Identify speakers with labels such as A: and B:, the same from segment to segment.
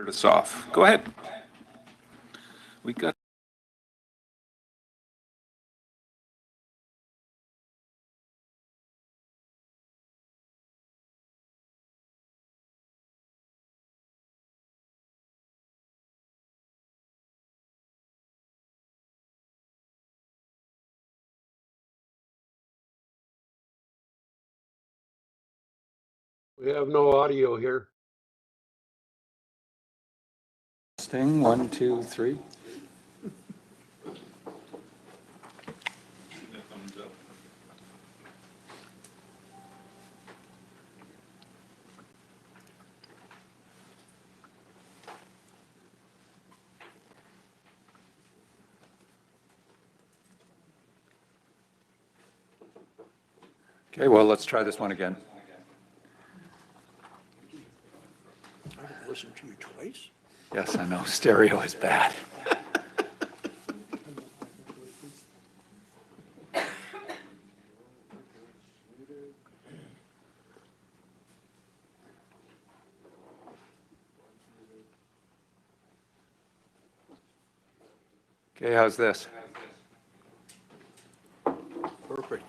A: Start us off. Go ahead. We got.
B: We have no audio here.
A: Testing, 1, 2, 3. Okay, well, let's try this one again.
B: I've listened to you twice.
A: Yes, I know, stereo is bad. Okay, how's this?
B: Perfect.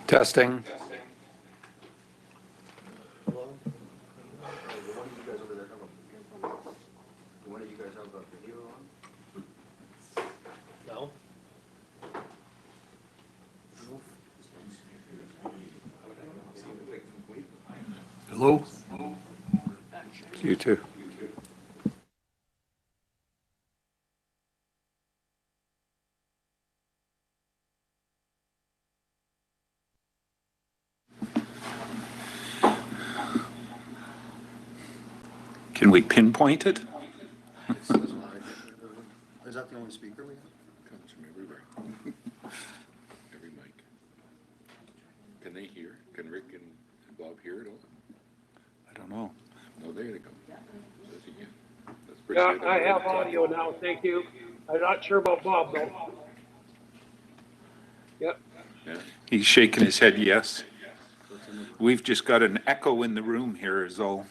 A: Testing.
B: No?
A: Hello? You too. Can we pinpoint it?
C: Is that the only speaker we have?
D: Comes from everywhere. Every mic. Can they hear? Can Rick and Bob hear it all?
A: I don't know.
D: No, there they go. Says again. That's pretty
B: Yeah,
D: good.
B: I have audio now, thank you. I'm not sure about Bob though. Yep.
D: Yeah.
A: He's shaking his head yes. We've just got an echo in the room here is all.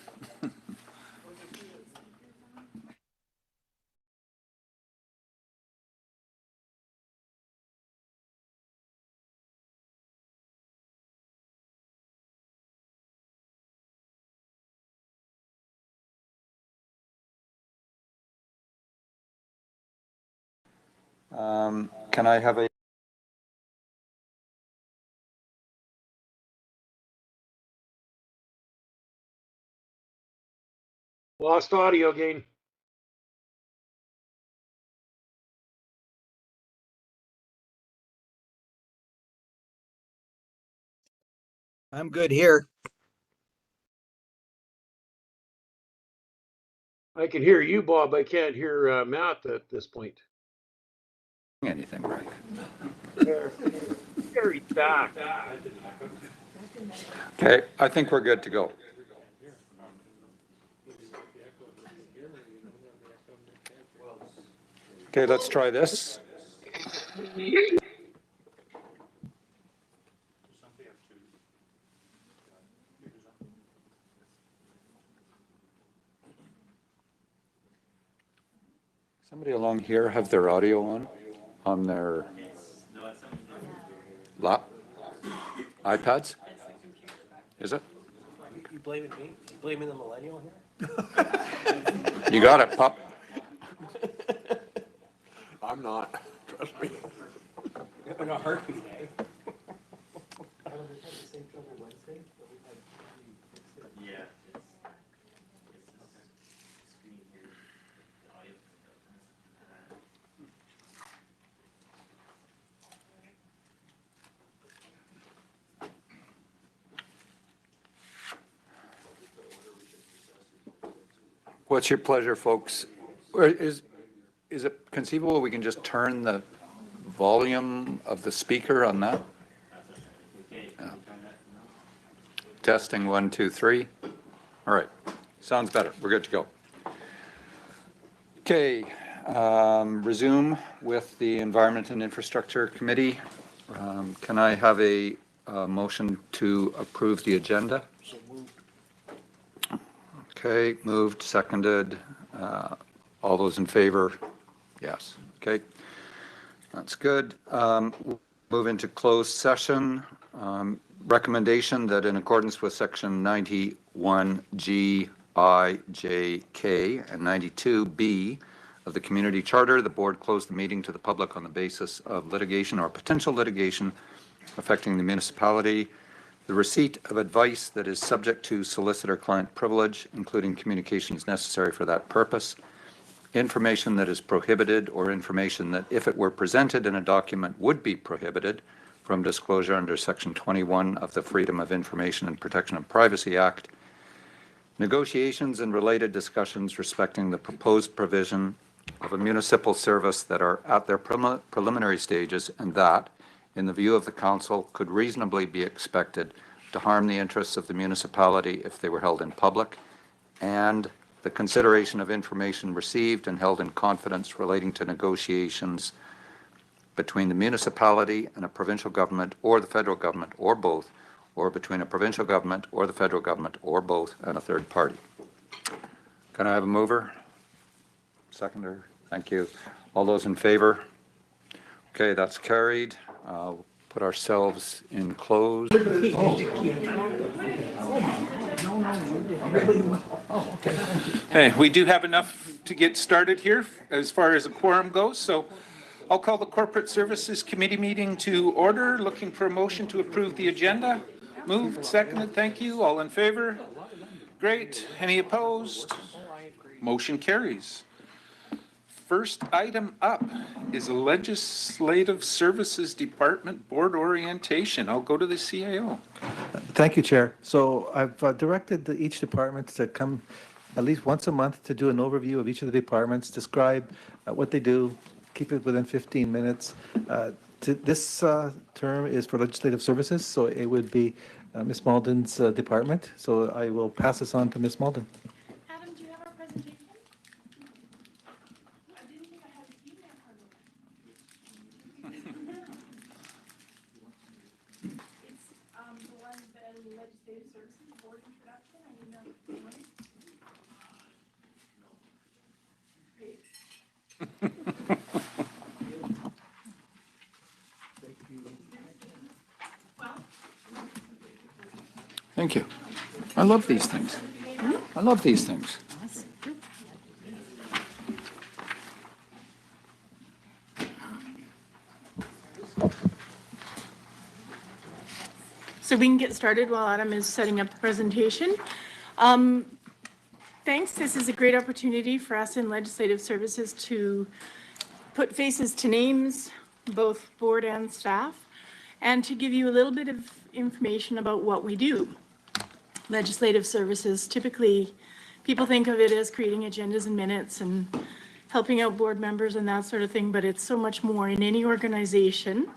A: Can I have a
B: Lost audio again.
E: I'm good here.
B: I can hear you, Bob. I can't hear Matt at this point.
A: anything, Rick?
B: Very back.
A: Okay, I think we're good to go. Okay, let's try this. Somebody along here have their audio on their lap iPads? Is it?
F: You blaming me? You blaming the millennial here?
A: You got it, pup.
C: I'm not, trust me.
F: In a heartbeat, eh? Yeah.
A: What's your pleasure, folks? Or is it conceivable we can just turn the volume of the speaker on that? Yeah. Testing, 1, 2, 3. All right, sounds better. We're good to go. Okay, resume with the Environment and Infrastructure Committee. Can I have a motion to approve the agenda? Okay, moved, seconded. All those in favor? Yes. Okay, that's good. Move into closed session. Recommendation that in accordance with section 91G, I, J, K, and 92B of the Community Charter, the board closed the meeting to the public on the basis of litigation or potential litigation affecting the municipality, the receipt of advice that is subject to solicitor-client privilege, including communications necessary for that purpose, information that is prohibited or information that, if it were presented in a document, would be prohibited from disclosure under Section 21 of the Freedom of Information and Protection of Privacy Act, negotiations and related discussions respecting the proposed provision of a municipal service that are at their preliminary stages and that, in the view of the council, could reasonably be expected to harm the interests of the municipality if they were held in public, and the consideration of information received and held in confidence relating to negotiations between the municipality and a provincial government or the federal government or both, or between a provincial government or the federal government or both and a third party. Can I have a mover? Seconder? Thank you. All those in favor? Okay, that's carried. Put ourselves in close.
G: Hey, we do have enough to get started here as far as a quorum goes, so I'll call the Corporate Services Committee meeting to order. Looking for a motion to approve the agenda. Moved, seconded, thank you. All in favor? Great. Any opposed? Motion carries. First item up is a Legislative Services Department Board Orientation. I'll go to the CAO.
H: Thank you, Chair. So I've directed each department to come at least once a month to do an overview of each of the departments, describe what they do, keep it within 15 minutes. This term is for Legislative Services, so it would be Ms. Malden's department. So I will pass this on to Ms. Malden.
I: Adam, do you have our presentation? I didn't think I had an email from you. It's the one, the Legislative Services Board introduction. I emailed it this morning. Great.
A: Thank you. I love these things. I love these things.
I: So we can get started while Adam is setting up the presentation. Thanks. This is a great opportunity for us in Legislative Services to put faces to names, both board and staff, and to give you a little bit of information about what we do. Legislative Services, typically people think of it as creating agendas and minutes and helping out board members and that sort of thing, but it's so much more in any organization.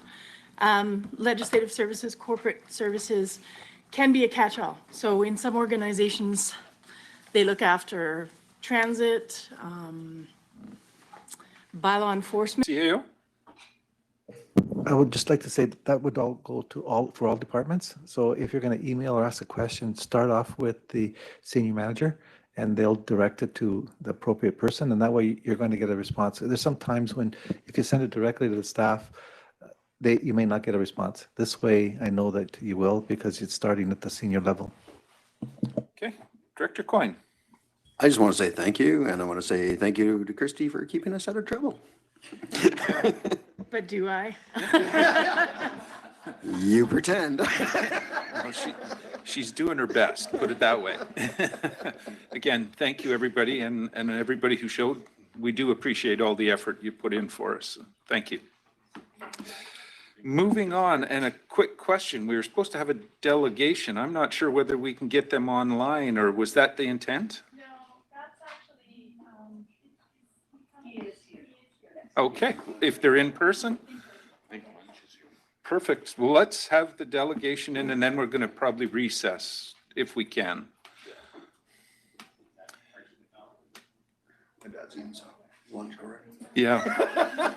I: Legislative services, corporate services can be a catch-all. So in some organizations, they look after transit, bylaw enforcement.
G: CAO?
H: I would just like to say that would all go to for all departments. So if you're going to email or ask a question, start off with the senior manager and they'll direct it to the appropriate person. And that way you're going to get a response. There's some times when if you send it directly to the staff, you may not get a response. This way I know that you will because it's starting at the senior level.
G: Okay, Director Coyne.
C: I just want to say thank you, and I want to say thank you to Christy for keeping us out of trouble.
I: But do I?
C: You pretend.
G: Well, she's doing her best, put it that way. Again, thank you, everybody, and everybody who showed. We do appreciate all the effort you put in for us. Thank you. Moving on, and a quick question. We were supposed to have a delegation. I'm not sure whether we can get them online, or was that the intent?
I: No, that's actually,
G: Okay, if they're in person? Perfect. Well, let's have the delegation in, and then we're going to probably recess if we can.
C: My dad's eating some lunch already.
G: Yeah.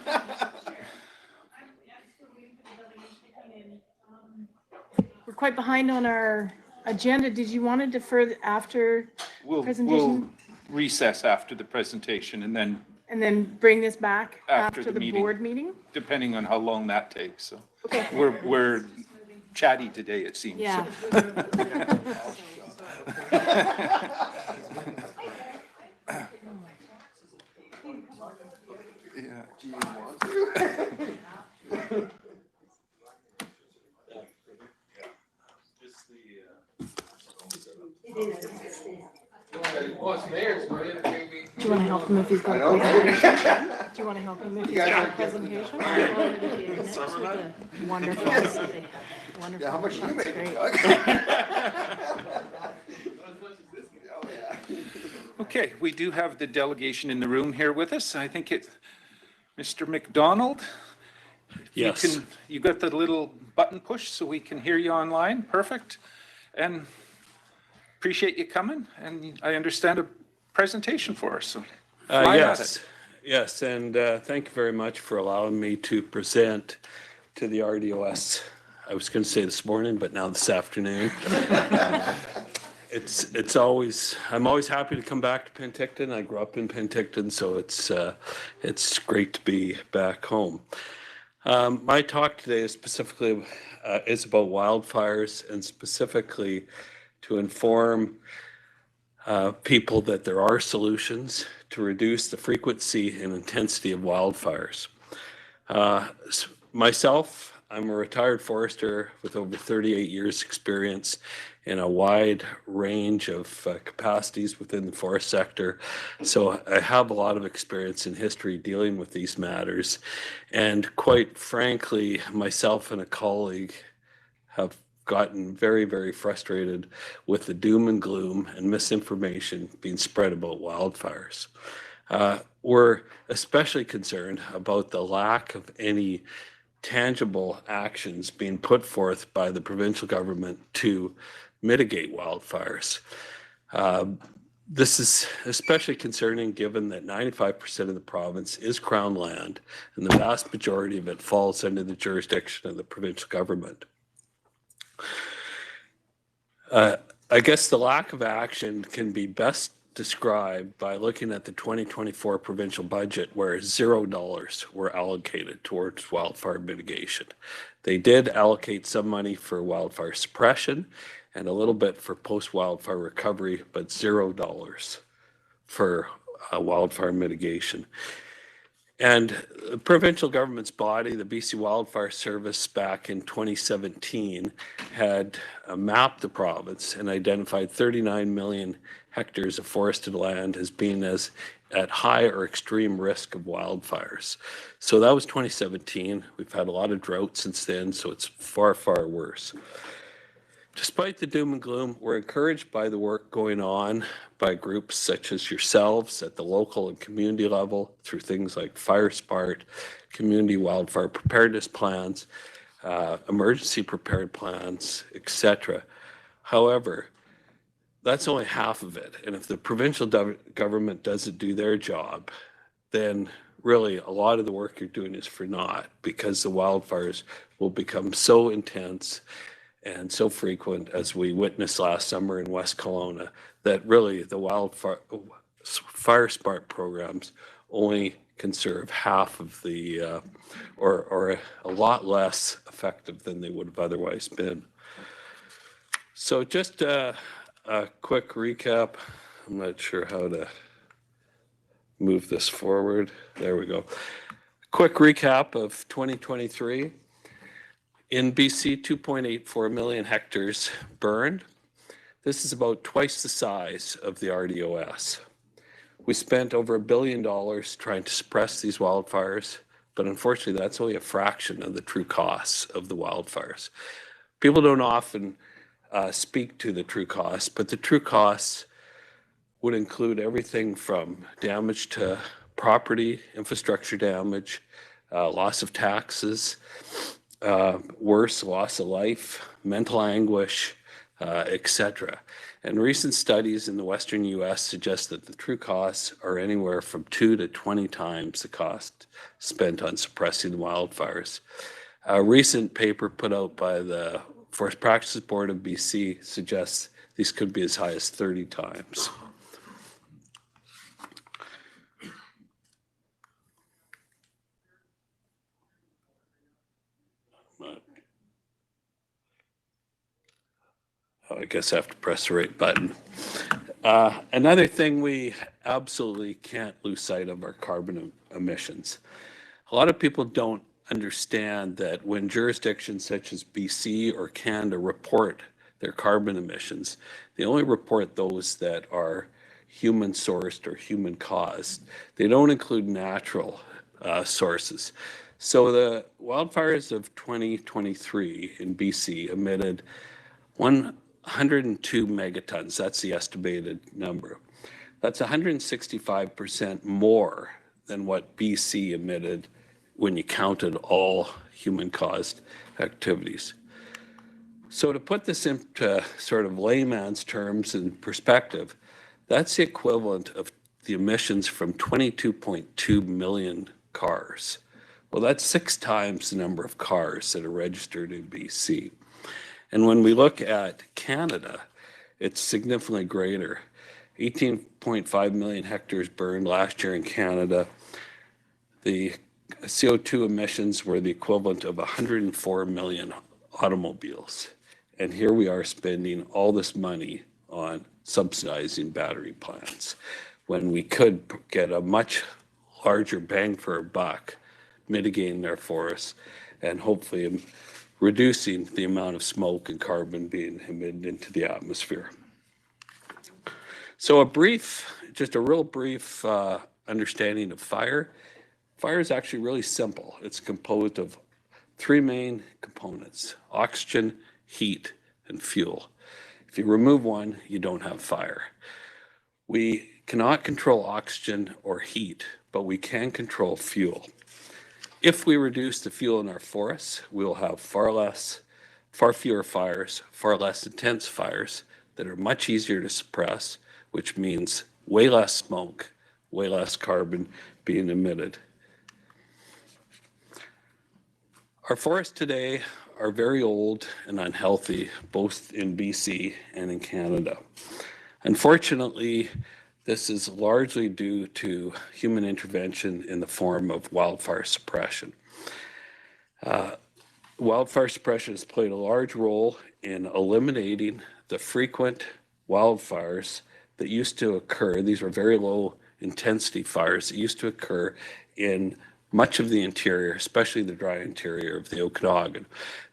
I: We're quite behind on our agenda. Did you want to defer after
G: We'll
I: presentation
G: recess after the presentation, and then
I: and then bring this back
G: After
I: after
G: the
I: the
G: meeting.
I: board meeting?
G: depending on how long that takes. So
I: Okay.
G: we're chatty today, it seems.
I: Yeah. Do you want to help him if he's got a presentation? Do you want to help him if he's got a presentation? Wonderful. Wonderful.
C: Yeah, how much you
I: That's
C: make,
I: great.
C: Doug?
G: Okay, we do have the delegation in the room here with us. I think it's Mr. McDonald.
J: Yes.
G: You got the little button push so we can hear you online. Perfect. And appreciate you coming. And I understand a presentation for us. So fly at
J: Yes,
G: it.
J: yes, and thank you very much for allowing me to present to the RDOS. I was going to say this morning, but now this afternoon. It's always, I'm always happy to come back to Penticton. I grew up in Penticton, so it's great to be back home. My talk today is specifically is about wildfires, and specifically to inform people that there are solutions to reduce the frequency and intensity of wildfires. Myself, I'm a retired forester with over 38 years experience in a wide range of capacities within the forest sector. So I have a lot of experience in history dealing with these matters. And quite frankly, myself and a colleague have gotten very, very frustrated with the doom and gloom and misinformation being spread about wildfires. We're especially concerned about the lack of any tangible actions being put forth by the provincial government to mitigate wildfires. This is especially concerning given that 95% of the province is Crown land and the vast majority of it falls under the jurisdiction of the provincial government. I guess the lack of action can be best described by looking at the 2024 provincial budget where $0 were allocated towards wildfire mitigation. They did allocate some money for wildfire suppression and a little bit for post-wildfire recovery, but $0 for wildfire mitigation. And the provincial government's body, the BC Wildfire Service, back in 2017, had mapped the province and identified 39 million hectares of forested land as being at high or extreme risk of wildfires. So that was 2017. We've had a lot of drought since then, so it's far, far worse. Despite the doom and gloom, we're encouraged by the work going on by groups such as yourselves at the local and community level through things like Fire Smart, community wildfire preparedness plans, emergency prepared plans, etc. However, that's only half of it. And if the provincial government doesn't do their job, then really a lot of the work you're doing is for naught, because the wildfires will become so intense and so frequent, as we witnessed last summer in West Kelowna, that really the Fire Smart programs only can serve half of the, or a lot less effective than they would have otherwise been. So just a quick recap. I'm not sure how to move this forward. There we go. Quick recap of 2023. In BC, 2.84 million hectares burned. This is about twice the size of the RDOS. We spent over $1 billion trying to suppress these wildfires, but unfortunately that's only a fraction of the true costs of the wildfires. People don't often speak to the true costs, but the true costs would include everything from damage to property, infrastructure damage, loss of taxes, worse, loss of life, mental anguish, etc. And recent studies in the Western US suggest that the true costs are anywhere from 2 to 20 times the cost spent on suppressing the wildfires. A recent paper put out by the Forest Practices Board of BC suggests these could be as high as 30 times. Oh, I guess I have to press the right button. Another thing we absolutely can't lose sight of are carbon emissions. A lot of people don't understand that when jurisdictions such as BC or Canada report their carbon emissions, they only report those that are human sourced or human caused. They don't include natural sources. So the wildfires of 2023 in BC emitted 102 megatons. That's the estimated number. That's 165% more than what BC emitted when you counted all human-caused activities. So to put this into sort of layman's terms and perspective, that's the equivalent of the emissions from 22.2 million cars. Well, that's 6 times the number of cars that are registered in BC. And when we look at Canada, it's significantly greater. 18.5 million hectares burned last year in Canada. The CO2 emissions were the equivalent of 104 million automobiles. And here we are spending all this money on subsidizing battery plants when we could get a much larger bang for our buck mitigating our forests and hopefully reducing the amount of smoke and carbon being emitted into the atmosphere. So just a real brief understanding of fire. Fire is actually really simple. It's composed of 3 main components: oxygen, heat, and fuel. If you remove one, you don't have fire. We cannot control oxygen or heat, but we can control fuel. If we reduce the fuel in our forests, we'll have far fewer fires, far less intense fires that are much easier to suppress, which means way less smoke, way less carbon being emitted. Our forests today are very old and unhealthy, both in BC and in Canada. Unfortunately, this is largely due to human intervention in the form of wildfire suppression. Wildfire suppression has played a large role in eliminating the frequent wildfires that used to occur. These were very low intensity fires that used to occur in much of the interior, especially the dry interior of the Okanagan.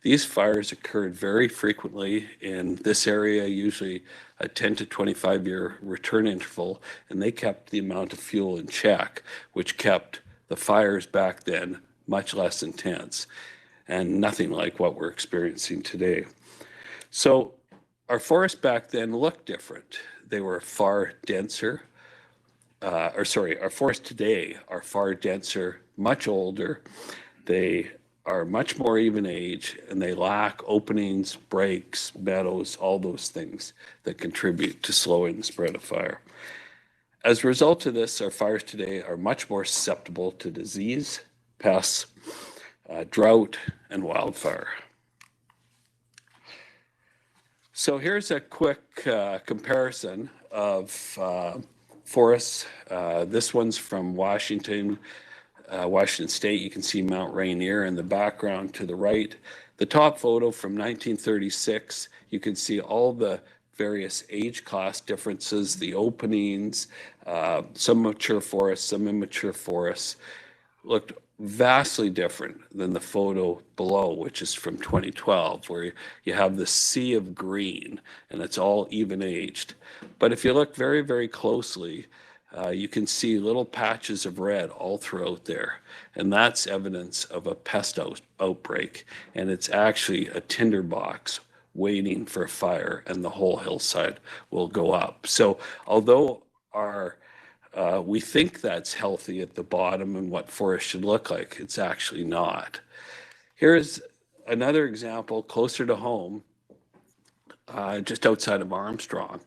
J: These fires occurred very frequently in this area, usually a 10 to 25 year return interval, and they kept the amount of fuel in check, which kept the fires back then much less intense and nothing like what we're experiencing today. So our forests back then looked different. They were far denser. Our forests today are far denser, much older. They are much more even age, and they lack openings, breaks, meadows, all those things that contribute to slowing the spread of fire. As a result of this, our fires today are much more susceptible to disease, pests, drought, and wildfire. So here's a quick comparison of forests. This one's from Washington State. You can see Mount Rainier in the background to the right. The top photo from 1936, you can see all the various age class differences, the openings, some mature forests, some immature forests, looked vastly different than the photo below, which is from 2012, where you have the sea of green and it's all even aged. But if you look very, very closely, you can see little patches of red all throughout there. And that's evidence of a pest outbreak. And it's actually a tinderbox waiting for a fire, and the whole hillside will go up. So although we think that's healthy at the bottom and what forests should look like, it's actually not. Here's another example closer to home, just outside of Armstrong.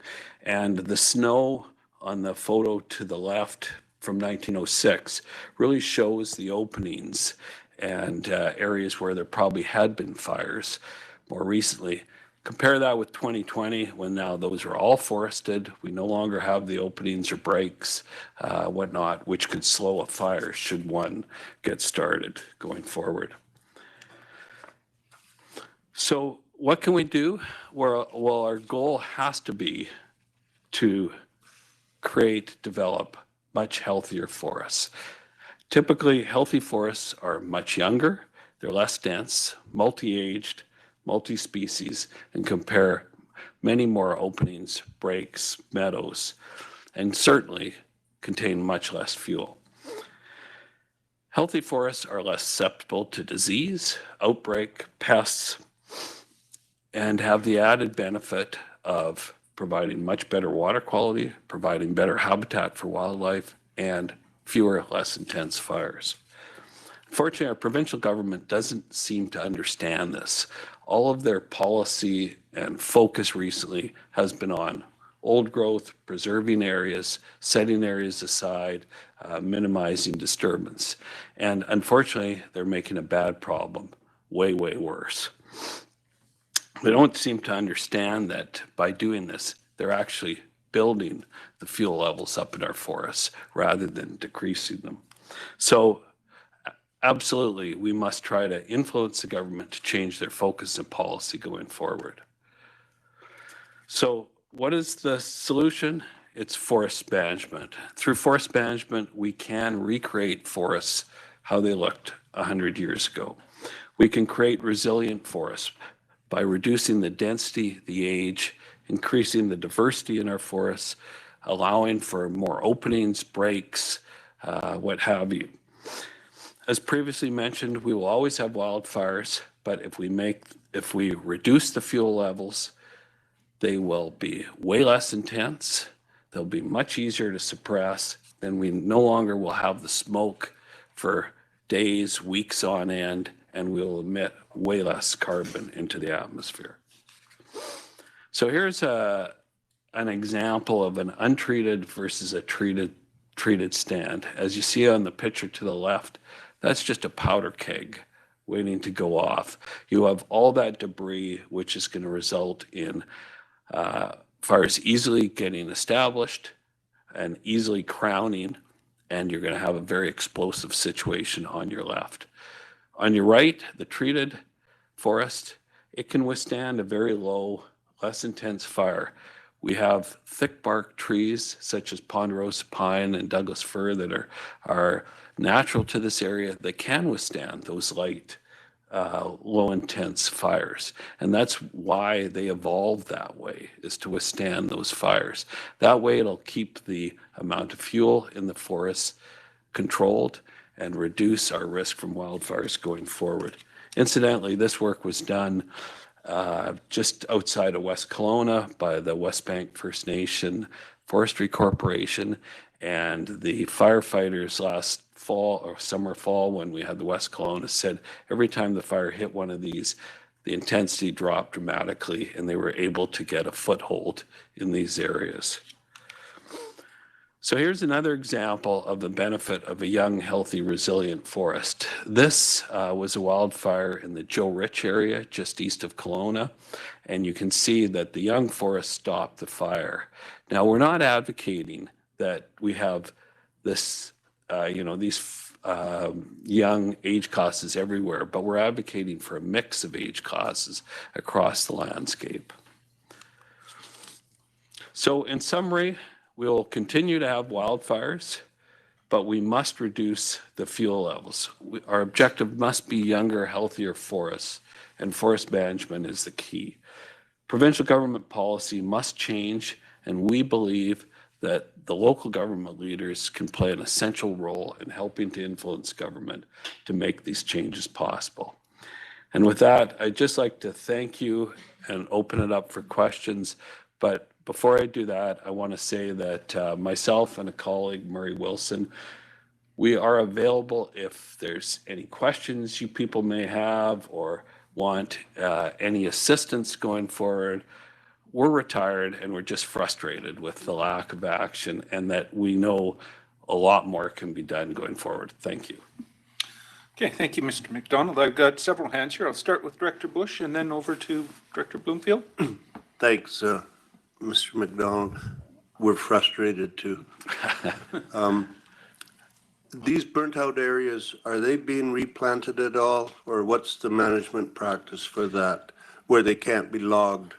J: And the snow on the photo to the left from 1906 really shows the openings and areas where there probably had been fires more recently. Compare that with 2020, when now those are all forested. We no longer have the openings or breaks, whatnot, which could slow a fire should one get started going forward. So what can we do? Well, our goal has to be to create, develop much healthier forests. Typically, healthy forests are much younger, they're less dense, multi-aged, multi-species, and compare many more openings, breaks, meadows, and certainly contain much less fuel. Healthy forests are less susceptible to disease, outbreak, pests, and have the added benefit of providing much better water quality, providing better habitat for wildlife, and fewer, less intense fires. Unfortunately, our provincial government doesn't seem to understand this. All of their policy and focus recently has been on old growth, preserving areas, setting areas aside, minimizing disturbance. And unfortunately, they're making a bad problem way, way worse. They don't seem to understand that by doing this, they're actually building the fuel levels up in our forests rather than decreasing them. So absolutely, we must try to influence the government to change their focus and policy going forward. So what is the solution? It's forest management. Through forest management, we can recreate forests how they looked 100 years ago. We can create resilient forests by reducing the density, the age, increasing the diversity in our forests, allowing for more openings, breaks, what have you. As previously mentioned, we will always have wildfires, but if we reduce the fuel levels, they will be way less intense. They'll be much easier to suppress. Then we no longer will have the smoke for days, weeks on end, and we'll emit way less carbon into the atmosphere. So here's an example of an untreated versus a treated stand. As you see on the picture to the left, that's just a powder keg waiting to go off. You have all that debris, which is going to result in fires easily getting established and easily crowning, and you're going to have a very explosive situation on your left. On your right, the treated forest, it can withstand a very low, less intense fire. We have thick bark trees such as ponderosa pine and Douglas fir that are natural to this area. They can withstand those light, low intense fires. And that's why they evolved that way, is to withstand those fires. That way it'll keep the amount of fuel in the forest controlled and reduce our risk from wildfires going forward. Incidentally, this work was done just outside of West Kelowna by the West Bank First Nation Forestry Corporation, and the firefighters last fall or summer fall when we had the West Kelowna said every time the fire hit one of these, the intensity dropped dramatically and they were able to get a foothold in these areas. So here's another example of the benefit of a young, healthy, resilient forest. This was a wildfire in the Joe Rich area, just east of Kelowna. And you can see that the young forest stopped the fire. Now, we're not advocating that we have this, these young age causes everywhere, but we're advocating for a mix of age causes across the landscape. So in summary, we'll continue to have wildfires, but we must reduce the fuel levels. Our objective must be younger, healthier forests, and forest management is the key. Provincial government policy must change, and we believe that the local government leaders can play an essential role in helping to influence government to make these changes possible. And with that, I'd just like to thank you and open it up for questions. But before I do that, I want to say that myself and a colleague, Murray Wilson, we are available if there's any questions you people may have or want any assistance going forward. We're retired and we're just frustrated with the lack of action, and that we know a lot more can be done going forward. Thank you.
G: Okay, thank you, Mr. McDonald. I've got several hands here. I'll start with Director Bush and then over to Director Bloomfield.
K: Thanks, Mr. McDonald. We're frustrated too. These burnt out areas, are they being replanted at all? Or what's the management practice for that, where they can't be logged?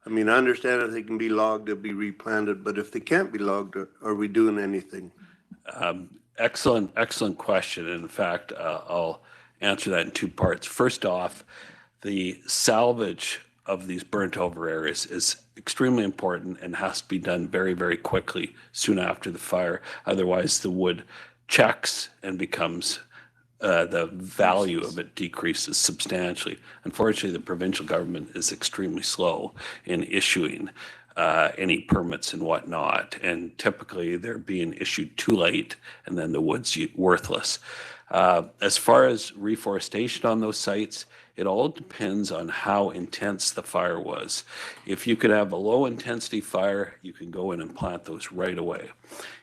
K: I mean, I understand if they can be logged, they'll be replanted, but if they can't be logged, are we doing anything?
J: Excellent question. In fact, I'll answer that in two parts. First off, the salvage of these burnt over areas is extremely important and has to be done very, very quickly soon after the fire. Otherwise, the wood checks and becomes the value of it decreases substantially. Unfortunately, the provincial government is extremely slow in issuing any permits and whatnot, and typically they're being issued too late, and then the wood's worthless. As far as reforestation on those sites, it all depends on how intense the fire was. If you could have a low intensity fire, you can go in and plant those right away.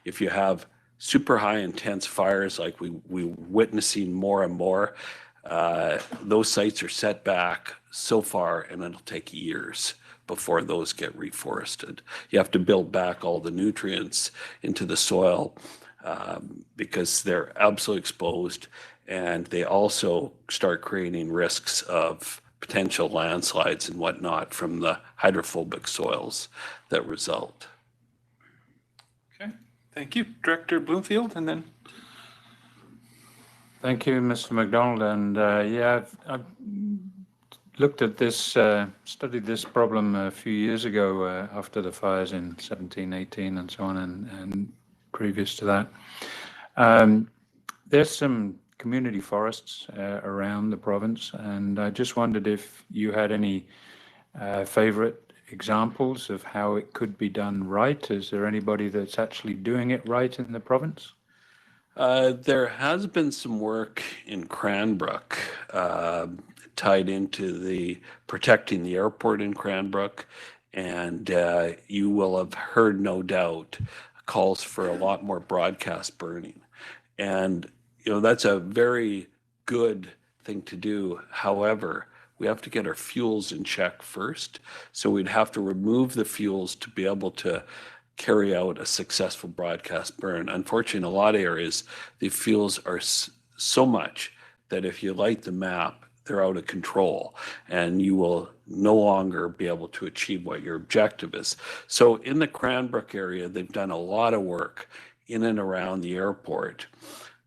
J: If you have super high intense fires like we're witnessing more and more, those sites are set back so far, and it'll take years before those get reforested. You have to build back all the nutrients into the soil because they're absolutely exposed, and they also start creating risks of potential landslides and whatnot from the hydrophobic soils that result.
G: Okay, thank you. Director Bloomfield, and then.
L: Thank you, Mr. McDonald. And yeah, I've looked at this, studied this problem a few years ago after the fires in 17, 18 and so on, and previous to that. There's some community forests around the province, and I just wondered if you had any favorite examples of how it could be done right. Is there anybody that's actually doing it right in the province?
J: There has been some work in Cranbrook tied into the protecting the airport in Cranbrook, and you will have heard, no doubt, calls for a lot more broadcast burning. And, you know, that's a very good thing to do. However, we have to get our fuels in check first. So we'd have to remove the fuels to be able to carry out a successful broadcast burn. Unfortunately, in a lot of areas, the fuels are so much that if you light the map, they're out of control, and you will no longer be able to achieve what your objective is. So in the Cranbrook area, they've done a lot of work in and around the airport,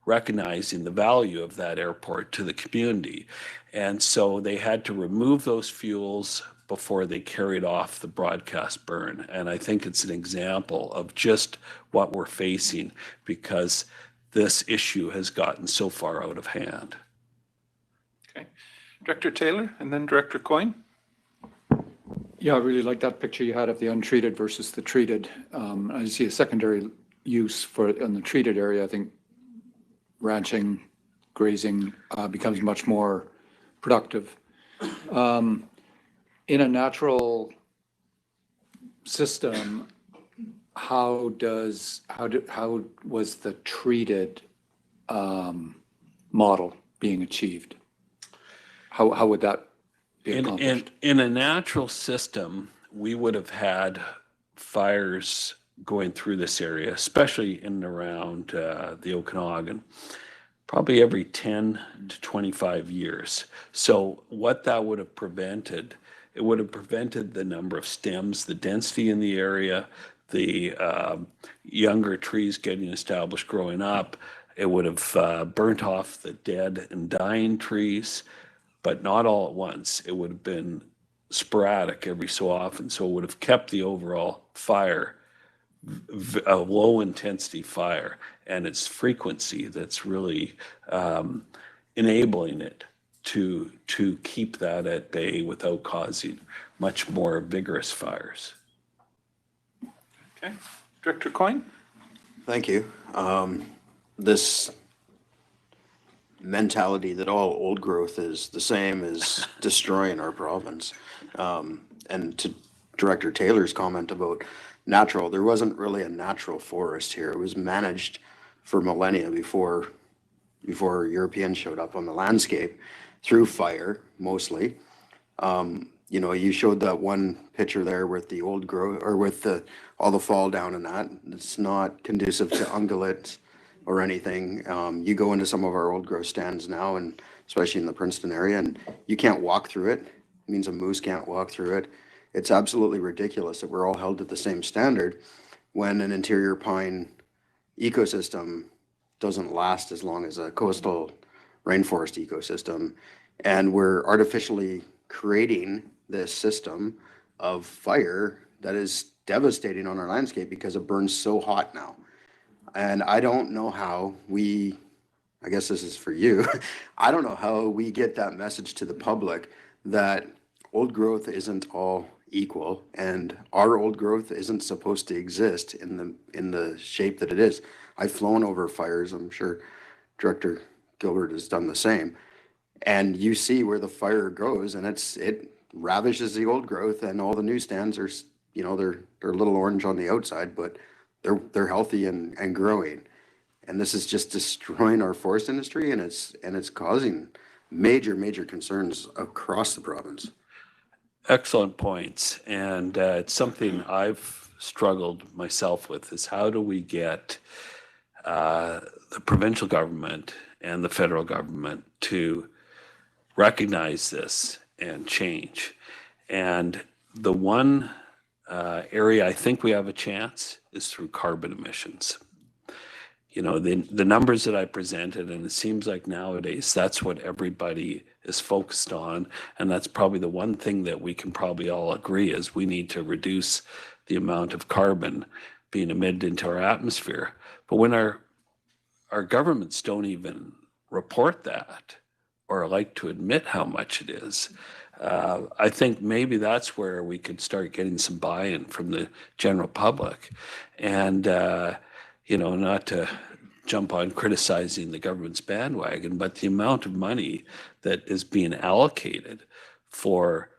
J: recognizing the value of that airport to the community. And so they had to remove those fuels before they carried off the broadcast burn. And I think it's an example of just what we're facing because this issue has gotten so far out of hand.
G: Okay. Director Taylor and then Director Coyne.
M: Yeah, I really like that picture you had of the untreated versus the treated. I see a secondary use for in the treated area. I think ranching, grazing becomes much more productive. In a natural system, how was the treated model being achieved? How would that be accomplished?
J: In a natural system, we would have had fires going through this area, especially in and around the Okanagan, probably every 10 to 25 years. So what that would have prevented, it would have prevented the number of stems, the density in the area, the younger trees getting established growing up. It would have burnt off the dead and dying trees, but not all at once. It would have been sporadic every so often. So it would have kept the overall fire a low intensity fire, and its frequency that's really enabling it to keep that at bay without causing much more vigorous fires.
G: Okay. Director Coyne?
C: Thank you. This mentality that all old growth is the same as destroying our province. And to Director Taylor's comment about natural, there wasn't really a natural forest here. It was managed for millennia before Europeans showed up on the landscape through fire, mostly. You know, you showed that one picture there with the old growth, or with all the fall down and that. It's not conducive to ungulates or anything. You go into some of our old growth stands now, and especially in the Princeton area, and you can't walk through it. It means a moose can't walk through it. It's absolutely ridiculous that we're all held to the same standard when an interior pine ecosystem doesn't last as long as a coastal rainforest ecosystem. And we're artificially creating this system of fire that is devastating on our landscape because it burns so hot now. And I don't know how we, I guess this is for you, I don't know how we get that message to the public that old growth isn't all equal and our old growth isn't supposed to exist in the shape that it is. I've flown over fires, I'm sure Director Gilbert has done the same. And you see where the fire goes, and it ravishes the old growth, and all the new stands are, you know, they're a little orange on the outside, but they're healthy and growing. And this is just destroying our forest industry, and it's causing major concerns across the province.
J: Excellent points. And it's something I've struggled myself with, is how do we get the provincial government and the federal government to recognize this and change. And the one area I think we have a chance is through carbon emissions. You know, the numbers that I presented, and it seems like nowadays that's what everybody is focused on. And that's probably the one thing that we can probably all agree is we need to reduce the amount of carbon being emitted into our atmosphere. But when our governments don't even report that or like to admit how much it is, I think maybe that's where we could start getting some buy-in from the general public. And, you know, not to jump on criticizing the government's bandwagon, but the amount of money that is being allocated for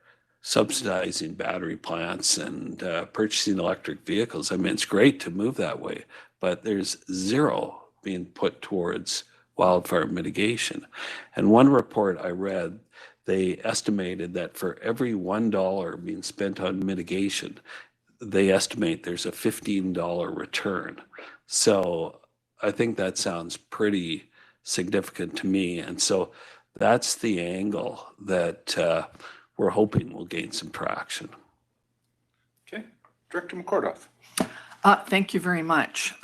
J: subsidizing battery plants and purchasing electric vehicles. I mean, it's great to move that way, but there's zero being put towards wildfire mitigation. And one report I read, they estimated that for every $1 being spent on mitigation, they estimate there's a $15 return. So I think that sounds pretty significant to me. And so that's the angle that we're hoping will gain some traction.
G: Okay, Director McCordoff.
N: Thank you very much.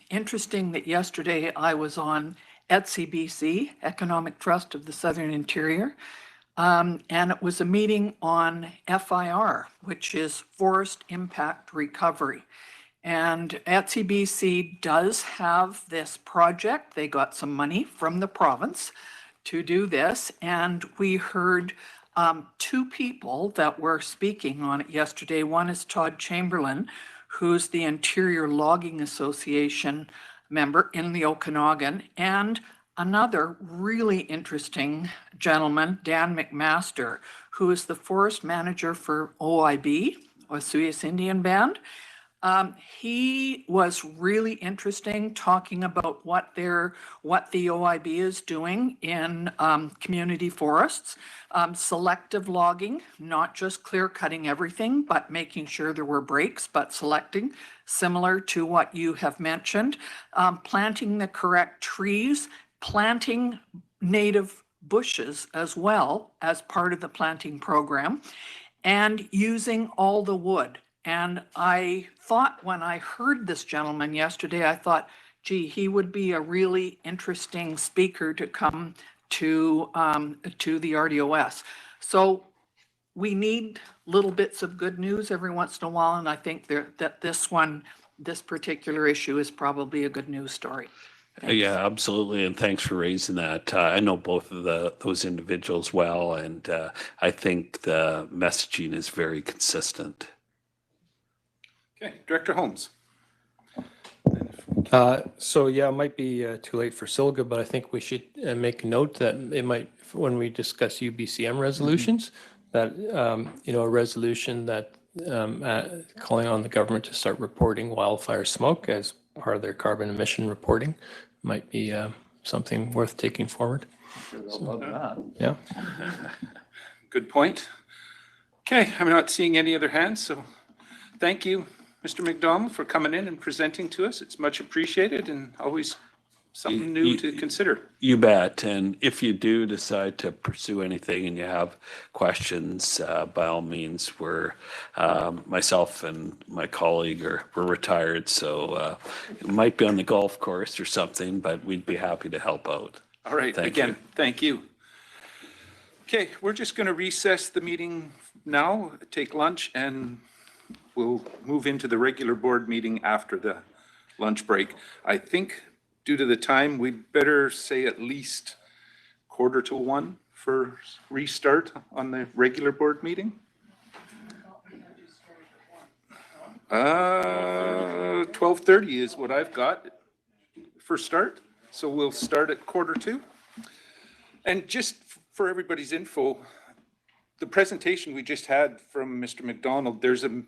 N: Interesting that yesterday I was on ETSI-BC, Economic Trust of the Southern Interior, and it was a meeting on FIR, which is Forest Impact Recovery. And ETSI-BC does have this project. They got some money from the province to do this, and we heard two people that were speaking on it yesterday. One is Todd Chamberlain, who's the Interior Logging Association member in the Okanagan, and another really interesting gentleman, Dan McMaster, who is the forest manager for OIB, Osuyas Indian Band. He was really interesting, talking about what the OIB is doing in community forests, selective logging, not just clear cutting everything, but making sure there were breaks, but selecting, similar to what you have mentioned, planting the correct trees, planting native bushes as well as part of the planting program, and using all the wood. And I thought when I heard this gentleman yesterday, I thought, gee, he would be a really interesting speaker to come to the RDOS. So we need little bits of good news every once in a while, and I think that this particular issue is probably a good news story. Thanks.
J: Yeah, absolutely. And thanks for raising that. I know both of those individuals well, and I think the messaging is very consistent.
G: Okay, Director Holmes. And if we
F: So yeah, it might be too late for Silga, but I think we should make a note that it might, when we discuss UBCM resolutions, that, a resolution that calling on the government to start reporting wildfire smoke as part of their carbon emission reporting might be something worth taking forward. Yeah.
G: Good point. Okay, I'm not seeing any other hands, so thank you, Mr. McDonald, for coming in and presenting to us. It's much appreciated and always something new to consider.
J: You bet. And if you do decide to pursue anything and you have questions, by all means, myself and my colleague we're retired, so it might be on the golf course or something, but we'd be happy to help out.
G: All right, thank you. Okay, we're just going to recess the meeting now, take lunch, and we'll move into the regular board meeting after the lunch break. I think due to the time, we'd better say at least 1:45 for restart on the regular board meeting. 12:30 is what I've got for start. So we'll start at 1:45. And just for everybody's info, the presentation we just had from Mr. McDonald, there's a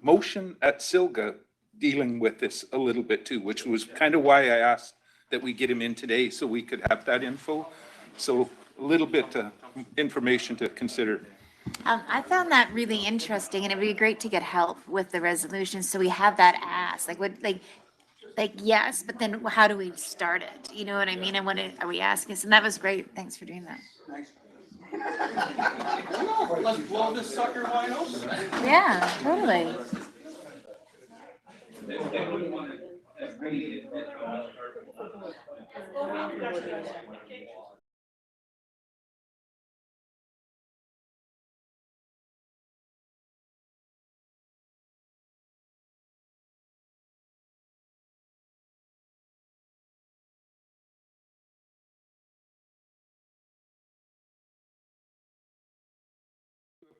G: motion at Silga dealing with this a little bit too, which was kind of why I asked that we get him in today so we could have that info. So a little bit information to consider.
O: I found that really interesting, and it'd be great to get help with the resolution. So we have that asked, yes, but then how do we start it? You know what I mean? And what are we asking? And that was great. Thanks for doing that.
G: Let's blow this sucker wide open.
O: Yeah, totally.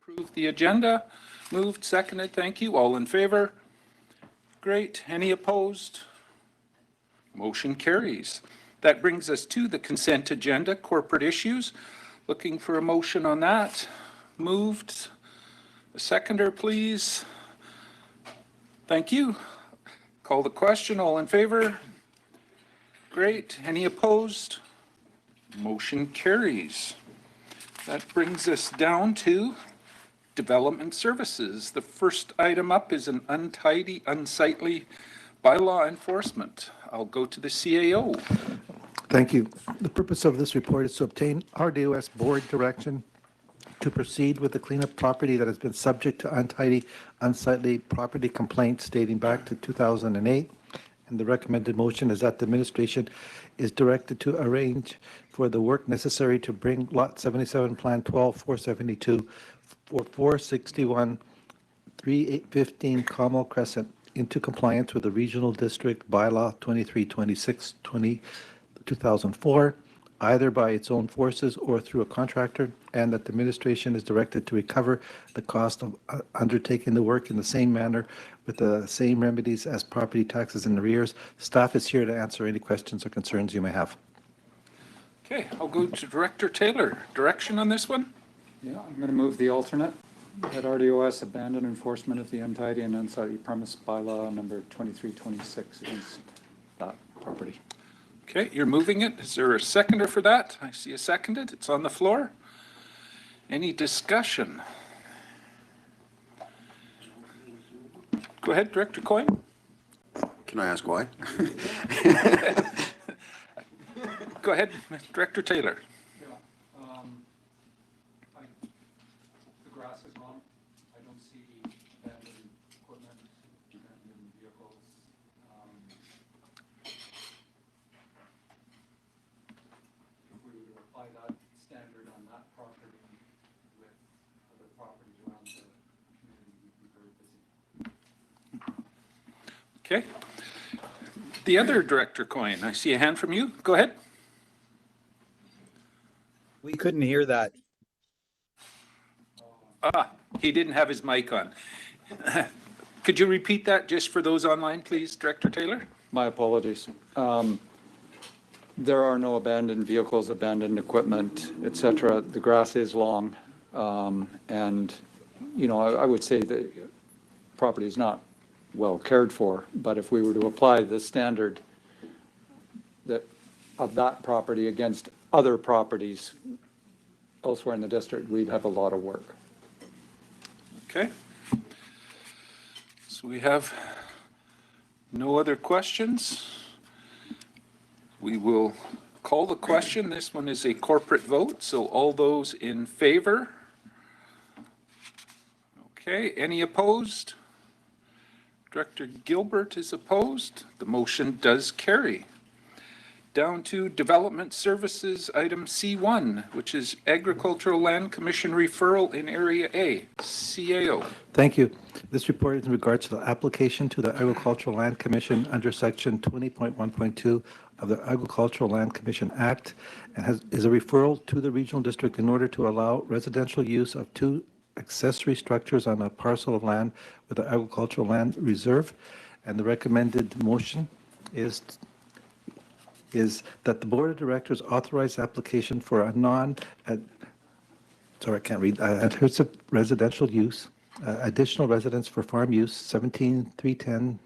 G: Approve the agenda. Moved, seconded. Thank you. All in favor? Great. Any opposed? Motion carries. That brings us to the consent agenda, corporate issues. Looking for a motion on that. Moved. A seconder, please. Thank you. Call the question. All in favor? Great. Any opposed? Motion carries. That brings us down to development services. The first item up is an untidy, unsightly bylaw enforcement. I'll go to the CAO.
H: Thank you. The purpose of this report is to obtain RDOS board direction to proceed with the cleanup property that has been subject to untidy, unsightly property complaints dating back to 2008. And the recommended motion is that the administration is directed to arrange for the work necessary to bring Lot 77, Plan 12, 472, 461, 3815 Carmel Crescent into compliance with the Regional District Bylaw 2326 2004, either by its own forces or through a contractor, and that the administration is directed to recover the cost of undertaking the work in the same manner with the same remedies as property taxes in arrears. Staff is here to answer any questions or concerns you may have.
G: Okay, I'll go to Director Taylor. Direction on this one?
M: Yeah, I'm going to move the alternate that RDOS abandon enforcement of the untidy and unsightly premise bylaw number 2326 against that property.
G: Okay, you're moving it. Is there a seconder for that? I see a seconded. It's on the floor. Any discussion? Go ahead, Director Coyne.
C: Can I ask why?
G: Go ahead, Director Taylor.
M: The grass is long. I don't see abandoned equipment, abandoned vehicles. If we were to apply that standard on that property with other properties around the community, we'd be very busy.
G: Okay. The other Director Coyne, I see a hand from you. Go ahead.
E: We couldn't hear that.
G: He didn't have his mic on. Could you repeat that just for those online, please, Director Taylor?
M: My apologies. There are no abandoned vehicles, abandoned equipment, et cetera. The grass is long. And, you know, I would say the property is not well cared for, but if we were to apply the standard that of that property against other properties elsewhere in the district, we'd have a lot of work.
G: Okay. So we have no other questions. We will call the question. This one is a corporate vote, so all those in favor? Okay, any opposed? Director Gilbert is opposed. The motion does carry. Down to Development Services, item C1, which is Agricultural Land Commission referral in Area A, CAO.
H: Thank you. This report is in regards to the application to the Agricultural Land Commission under Section 20.1.2 of the Agricultural Land Commission Act, and is a referral to the regional district in order to allow residential use of 2 accessory structures on a parcel of land with the agricultural land reserve. And the recommended motion is that the Board of Directors authorize application for a adhesive residential use, additional residence for farm use, 17310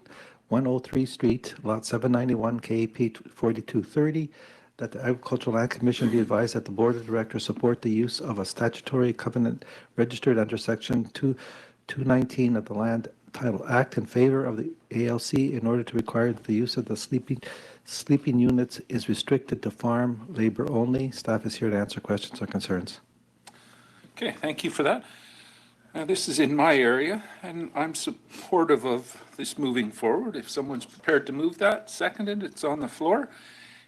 H: 103 Street, Lot 791, KAP 4230, that the Agricultural Land Commission be advised that the Board of Directors support the use of a statutory covenant registered under Section 219 of the Land Title Act in favor of the ALC in order to require that the use of the sleeping units is restricted to farm labor only. Staff is here to answer questions or concerns.
G: Okay, thank you for that. This is in my area, and I'm supportive of this moving forward. If someone's prepared to move that, seconded, it's on the floor.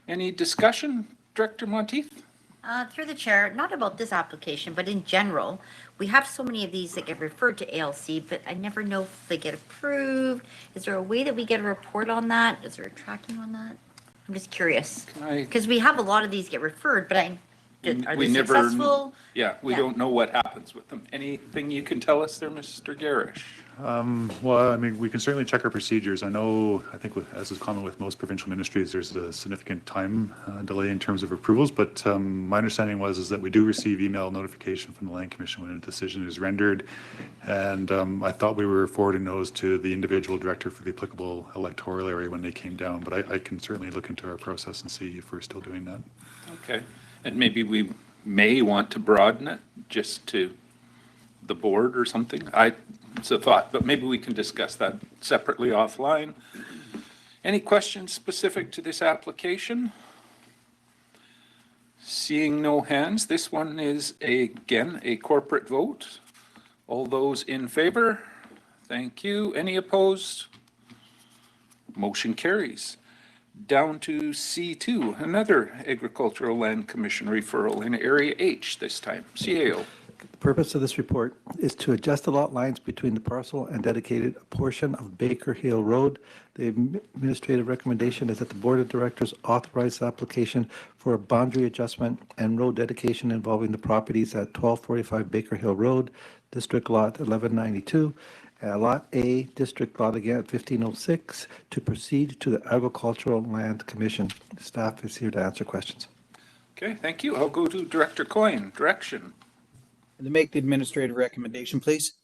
G: Any discussion, Director Monteith?
P: Through the chair, not about this application, but in general, we have so many of these that get referred to ALC, but I never know if they get approved. Is there a way that we get a report on that? Is there a tracking on that? I'm just curious. Because we have a lot of these get referred, but are they successful?
G: We don't know what happens with them. Anything you can tell us there, Mr. Garish?
Q: Well, I mean, we can certainly check our procedures. I think as is common with most provincial ministries, there's a significant time delay in terms of approvals, but my understanding is that we do receive email notification from the Land Commission when a decision is rendered, and I thought we were forwarding those to the individual director for the applicable electoral area when they came down, but I can certainly look into our process and see if we're still doing that.
G: Okay, and maybe we may want to broaden it just to the board or something. It's a thought, but maybe we can discuss that separately offline. Any questions specific to this application? Seeing no hands, this one is again a corporate vote. All those in favor? Thank you. Any opposed? Motion carries. Down to C2, another Agricultural Land Commission referral in Area H this time, CAO.
H: The purpose of this report is to adjust the lot lines between the parcel and dedicated portion of Baker Hill Road. The administrative recommendation is that the Board of Directors authorize the application for a boundary adjustment and road dedication involving the properties at 1245 Baker Hill Road, District Lot 1192, Lot A, District Lot again at 1506, to proceed to the Agricultural Land Commission. Staff is here to answer questions.
G: Okay, thank you. I'll go to Director Coyne. Direction.
E: To make the administrative recommendation, please.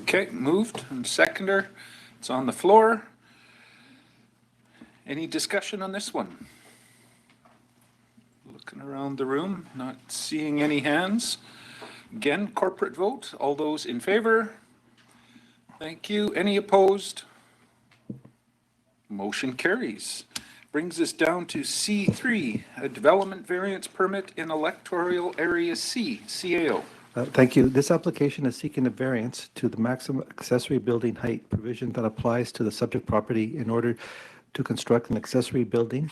G: Okay, moved and seconder. It's on the floor. Any discussion on this one? Looking around the room, not seeing any hands. Again, corporate vote. All those in favor? Thank you. Any opposed? Motion carries. Brings us down to C3, a development variance permit in electoral area C, CAO.
H: Thank you. This application is seeking a variance to the maximum accessory building height provision that applies to the subject property in order to construct an accessory building.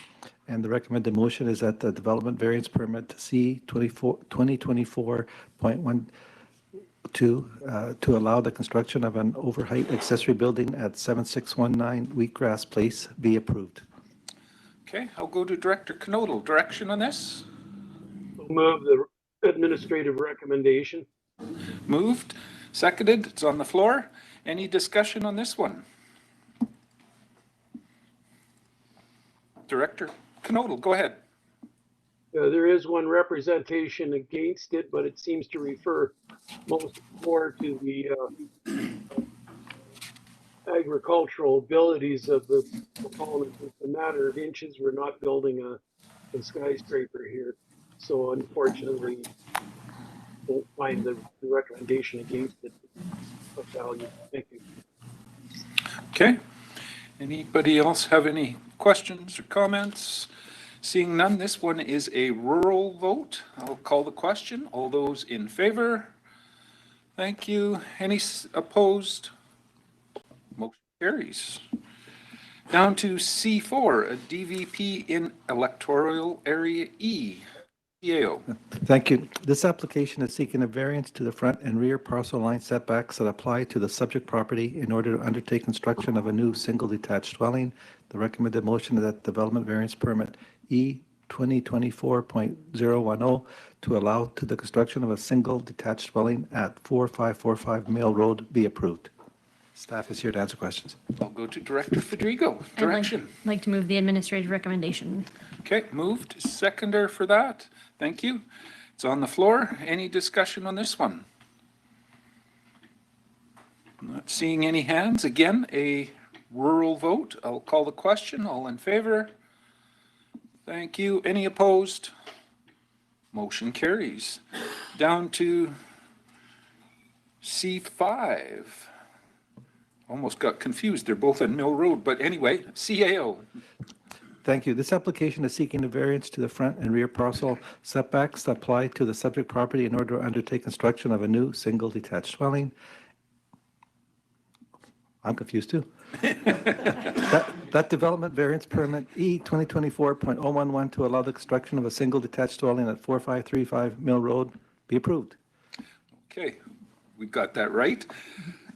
H: And the recommended motion is that the development variance permit C 2024.12 to allow the construction of an overheight accessory building at 7619 Wheatgrass Place be approved.
G: Okay, I'll go to Director Knodel. Direction on this?
B: Move the administrative recommendation.
G: Moved, seconded, it's on the floor. Any discussion on this one? Director Knodel, go ahead.
B: There is one representation against it, but it seems to refer more to the agricultural abilities of the proponent. It's a matter of inches. We're not building a skyscraper here. So unfortunately, don't find the recommendation against it of value. Thank you.
G: Okay. Anybody else have any questions or comments? Seeing none, this one is a rural vote. I'll call the question. All those in favor? Thank you. Any opposed? Motion carries. Down to C4, a DVP in electoral area E. CAO.
H: Thank you. This application is seeking a variance to the front and rear parcel line setbacks that apply to the subject property in order to undertake construction of a new single detached dwelling. The recommended motion is that development variance permit E 2024.010 to allow to the construction of a single detached dwelling at 4545 Mill Road be approved. Staff is here to answer questions.
G: I'll go to Director Federico. Direction.
R: I'd like to move the administrative recommendation.
G: Okay, moved. Seconder for that. Thank you. It's on the floor. Any discussion on this one? Not seeing any hands. Again, a rural vote. I'll call the question. All in favor? Thank you. Any opposed? Motion carries. Down to C5. Almost got confused. They're both on Mill Road, but anyway, CAO.
H: Thank you. This application is seeking a variance to the front and rear parcel setbacks that apply to the subject property in order to undertake construction of a new single detached dwelling. I'm confused too. That development variance permit E 2024.011 to allow the construction of a single detached dwelling at 4535 Mill Road be approved.
G: Okay, we got that right.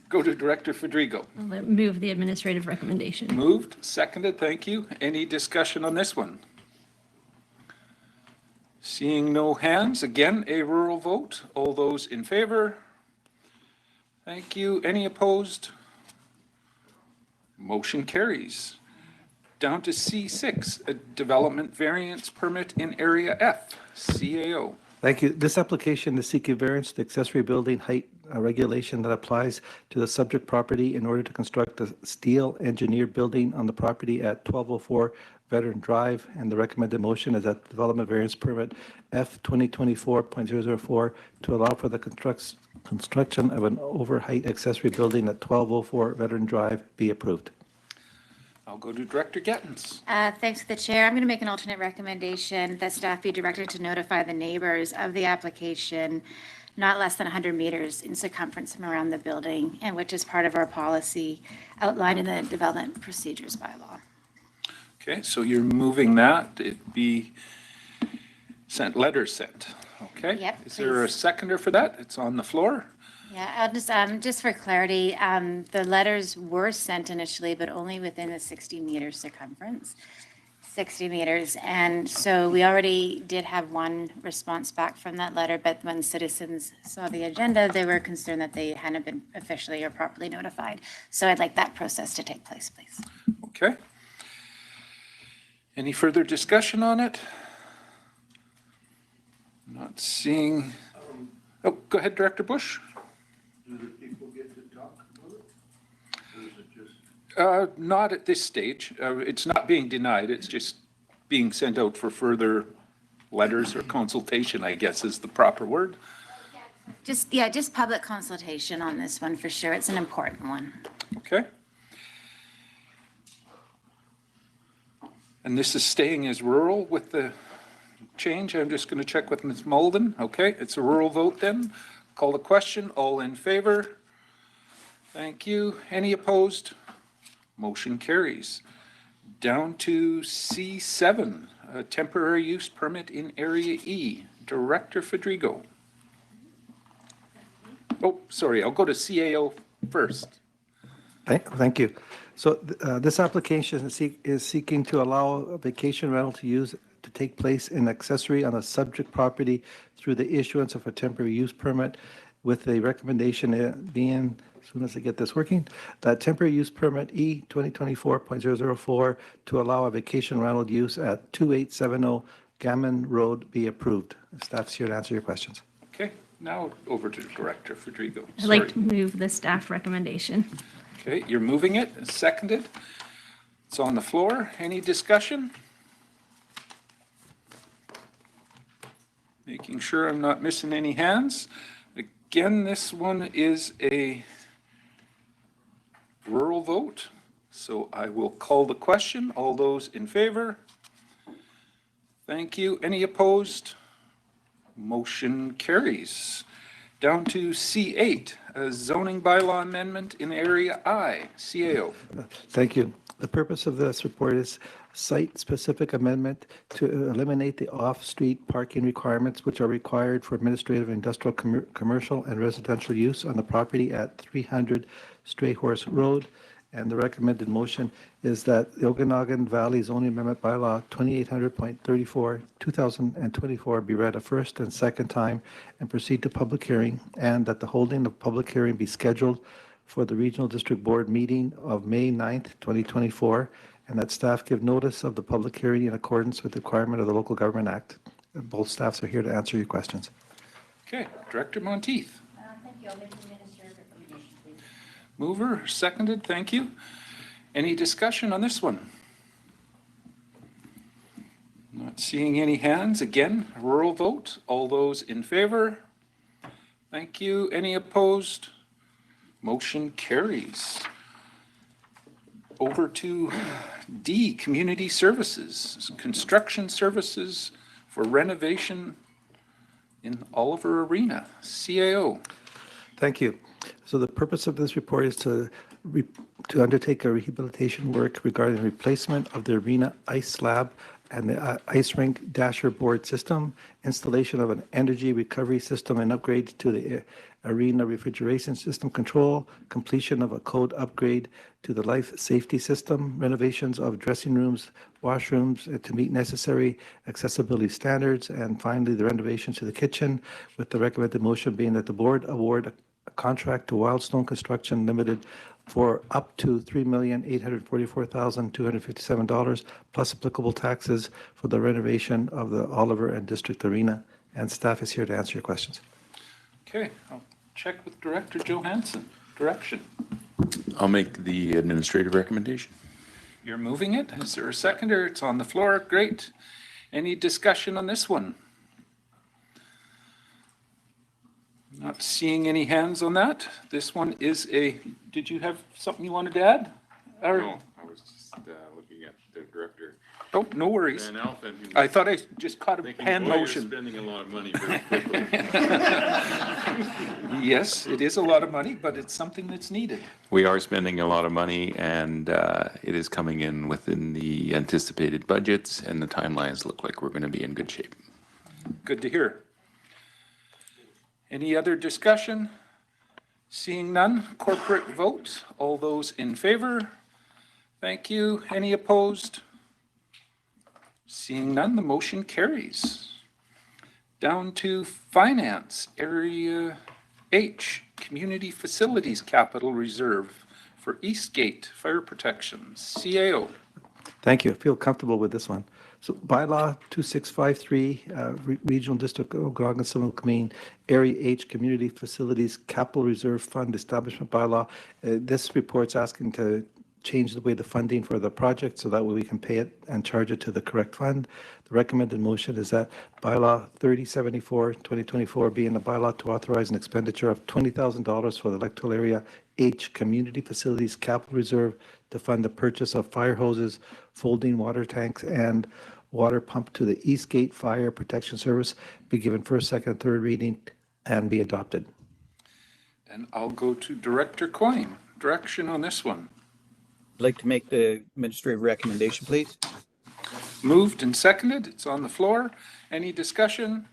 G: Go to Director Federico.
R: I'll move the administrative recommendation.
G: Moved, seconded, thank you. Any discussion on this one? Seeing no hands, again, a rural vote. All those in favor? Thank you. Any opposed? Motion carries. Down to C6, a development variance permit in Area F, CAO.
H: Thank you. This application is seeking variance to accessory building height regulation that applies to the subject property in order to construct a steel engineered building on the property at 1204 Veteran Drive. And the recommended motion is that development variance permit F 2024.004 to allow for the construction of an over-height accessory building at 1204 Veteran Drive be approved.
G: I'll go to Director Gettens.
O: Thanks to the chair. I'm going to make an alternate recommendation that staff be directed to notify the neighbors of the application not less than 100 meters in circumference from around the building, and which is part of our policy outlined in the development procedures bylaw.
G: Okay, so you're moving that. It be sent, letters sent. Okay.
O: Yep,
G: Is there a seconder for that? It's on the floor.
O: Yeah, I'll just for clarity, the letters were sent initially, but only within the 60 meter circumference, 60 meters. And so we already did have one response back from that letter, but when citizens saw the agenda, they were concerned that they hadn't been officially or properly notified. So I'd like that process to take place, please.
G: Okay. Any further discussion on it? Not seeing. Oh, go ahead, Director Bush.
K: Do the people get to talk about it? Or is it just?
G: Not at this stage. It's not being denied. It's just being sent out for further letters or consultation, I guess is the proper word.
O: Just public consultation on this one for sure. It's an important one.
G: Okay. And this is staying as rural with the change. I'm just going to check with Ms. Molden. Okay, it's a rural vote then. Call the question. All in favor? Thank you. Any opposed? Motion carries. Down to C7, a temporary use permit in Area E. Director Federico. Oh, sorry, I'll go to CAO first.
H: Thank you. So this application is seeking to allow a vacation rental to take place in accessory on a subject property through the issuance of a temporary use permit, with the recommendation being as soon as I get this working, that temporary use permit E 2024.004 to allow a vacation rental use at 2870 Gammon Road be approved. Staff's here to answer your questions.
G: Okay, now over to Director Federico.
R: I'd like to move the staff recommendation.
G: Okay, you're moving it, seconded. It's on the floor. Any discussion? Making sure I'm not missing any hands. Again, this one is a rural vote, so I will call the question. All those in favor? Thank you. Any opposed? Motion carries. Down to C8, a zoning bylaw amendment in Area I, CAO.
H: Thank you. The purpose of this report is site-specific amendment to eliminate the off-street parking requirements which are required for administrative, industrial, commercial, and residential use on the property at 300 Stray Horse Road. And the recommended motion is that the Okanagan Valley Zoning Amendment Bylaw 2800.34, 2024 be read a first and second time and proceed to public hearing, and that the holding of public hearing be scheduled for the Regional District Board meeting of May 9th, 2024, and that staff give notice of the public hearing in accordance with the requirement of the Local Government Act. Both staffs are here to answer your questions.
G: Okay, Director Monteith.
P: Thank you. I'll make the administrative recommendation, please.
G: Mover, seconded, thank you. Any discussion on this one? Not seeing any hands. Again, a rural vote. All those in favor? Thank you. Any opposed? Motion carries. Over to D, Community Services, construction services for renovation in Oliver Arena, CAO.
H: Thank you. So the purpose of this report is to undertake a rehabilitation work regarding replacement of the arena ice slab and the ice rink dasher board system, installation of an energy recovery system and upgrade to the arena refrigeration system control, completion of a code upgrade to the life safety system, renovations of dressing rooms, washrooms to meet necessary accessibility standards, and finally the renovations to the kitchen, with the recommended motion being that the board award a contract to Wildstone Construction Limited for up to $3,844,257 plus applicable taxes for the renovation of the Oliver and District Arena. And staff is here to answer your questions.
G: Okay, I'll check with Director Johansson. Direction.
D: I'll make the administrative recommendation.
G: You're moving it. Is there a seconder? It's on the floor. Great. Any discussion on this one? Not seeing any hands on that. This one is a, did you have something you wanted to add? Or,
D: No, I was just looking at the director.
G: oh, no worries.
D: Van Alphen.
G: I thought I just caught a
D: Thinking,
G: hand
D: boy, you're
G: motion.
D: spending a lot of money very quickly.
G: Yes, it is a lot of money, but it's something that's needed.
S: We are spending a lot of money, and it is coming in within the anticipated budgets, and the timelines look like we're going to be in good shape.
G: Good to hear. Any other discussion? Seeing none, corporate vote. All those in favor? Thank you. Any opposed? Seeing none, the motion carries. Down to Finance, Area H, Community Facilities Capital Reserve for Eastgate Fire Protection, CAO.
H: Thank you. I feel comfortable with this one. So bylaw 2653, Regional District of Okanagan Civil Commission, Area H Community Facilities Capital Reserve Fund Establishment Bylaw. This report's asking to change the way the funding for the project so that way we can pay it and charge it to the correct fund. The recommended motion is that bylaw 3074, 2024 being a bylaw to authorize an expenditure of $20,000 for the electoral area H Community Facilities Capital Reserve to fund the purchase of fire hoses, folding water tanks, and water pump to the Eastgate Fire Protection Service, be given first, second, and third reading, and be adopted.
G: And I'll go to Director Coyne. Direction on this one.
E: I'd like to make the administrative recommendation, please.
G: Moved and seconded. It's on the floor. Any discussion?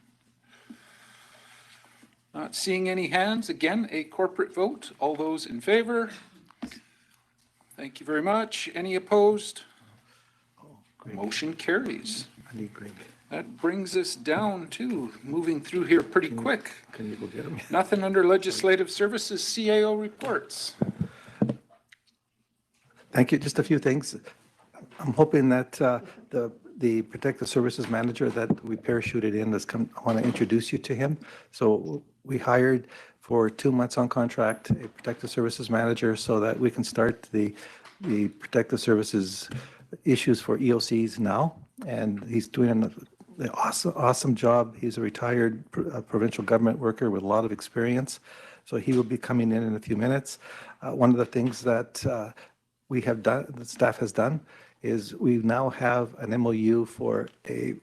G: Not seeing any hands. Again, a corporate vote. All those in favor? Thank you very much. Any opposed? Motion carries.
H: I need Greg.
G: That brings us down to moving through here pretty quick.
H: Can you go get them?
G: Nothing under legislative services, CAO reports.
H: Thank you. Just a few things. I'm hoping that the Protective Services Manager that we parachuted in has come. I want to introduce you to him. So we hired for 2 months on contract a Protective Services Manager so that we can start the Protective Services issues for EOCs now. And he's doing an awesome job. He's a retired provincial government worker with a lot of experience. So he will be coming in a few minutes. One of the things that we have done, the staff has done, is we now have an MOU for a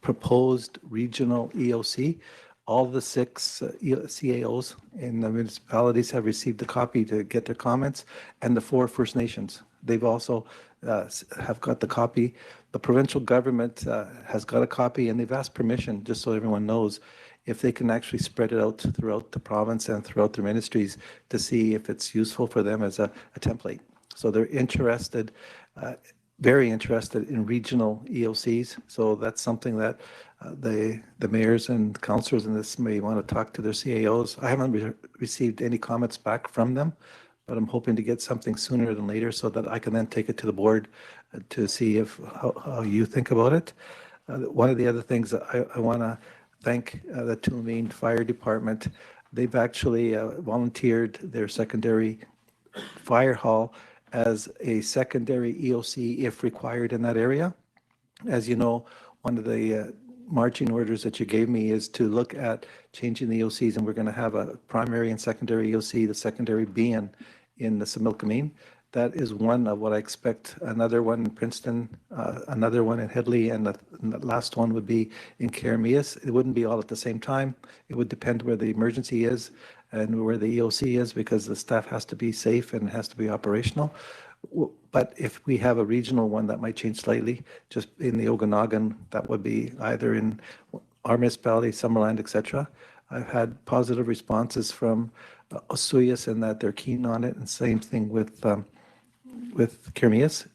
H: proposed regional EOC. All the 6 CAOs in the municipalities have received a copy to get their comments, and the 4 First Nations. They've also have got the copy. The provincial government has got a copy, and they've asked permission, just so everyone knows, if they can actually spread it out throughout the province and throughout their ministries to see if it's useful for them as a template. So they're interested, very interested in regional EOCs. So that's something that the mayors and councillors in this may want to talk to their CAOs. I haven't received any comments back from them, but I'm hoping to get something sooner than later so that I can then take it to the board to see how you think about it. One of the other things that I want to thank the Tulameen Fire Department. They've actually volunteered their secondary fire hall as a secondary EOC if required in that area. As you know, one of the marching orders that you gave me is to look at changing the EOCs, and we're going to have a primary and secondary EOC, the secondary being in the Similkameen. That is one of what I expect. Another one in Princeton, another one in Headley, and the last one would be in Caramias. It wouldn't be all at the same time. It would depend where the emergency is and where the EOC is, because the staff has to be safe and has to be operational. But if we have a regional one, that might change slightly. Just in the Okanagan, that would be either in our municipality, Summerland, etc. I've had positive responses from Osuyas in that they're keen on it, and same thing with Caramias.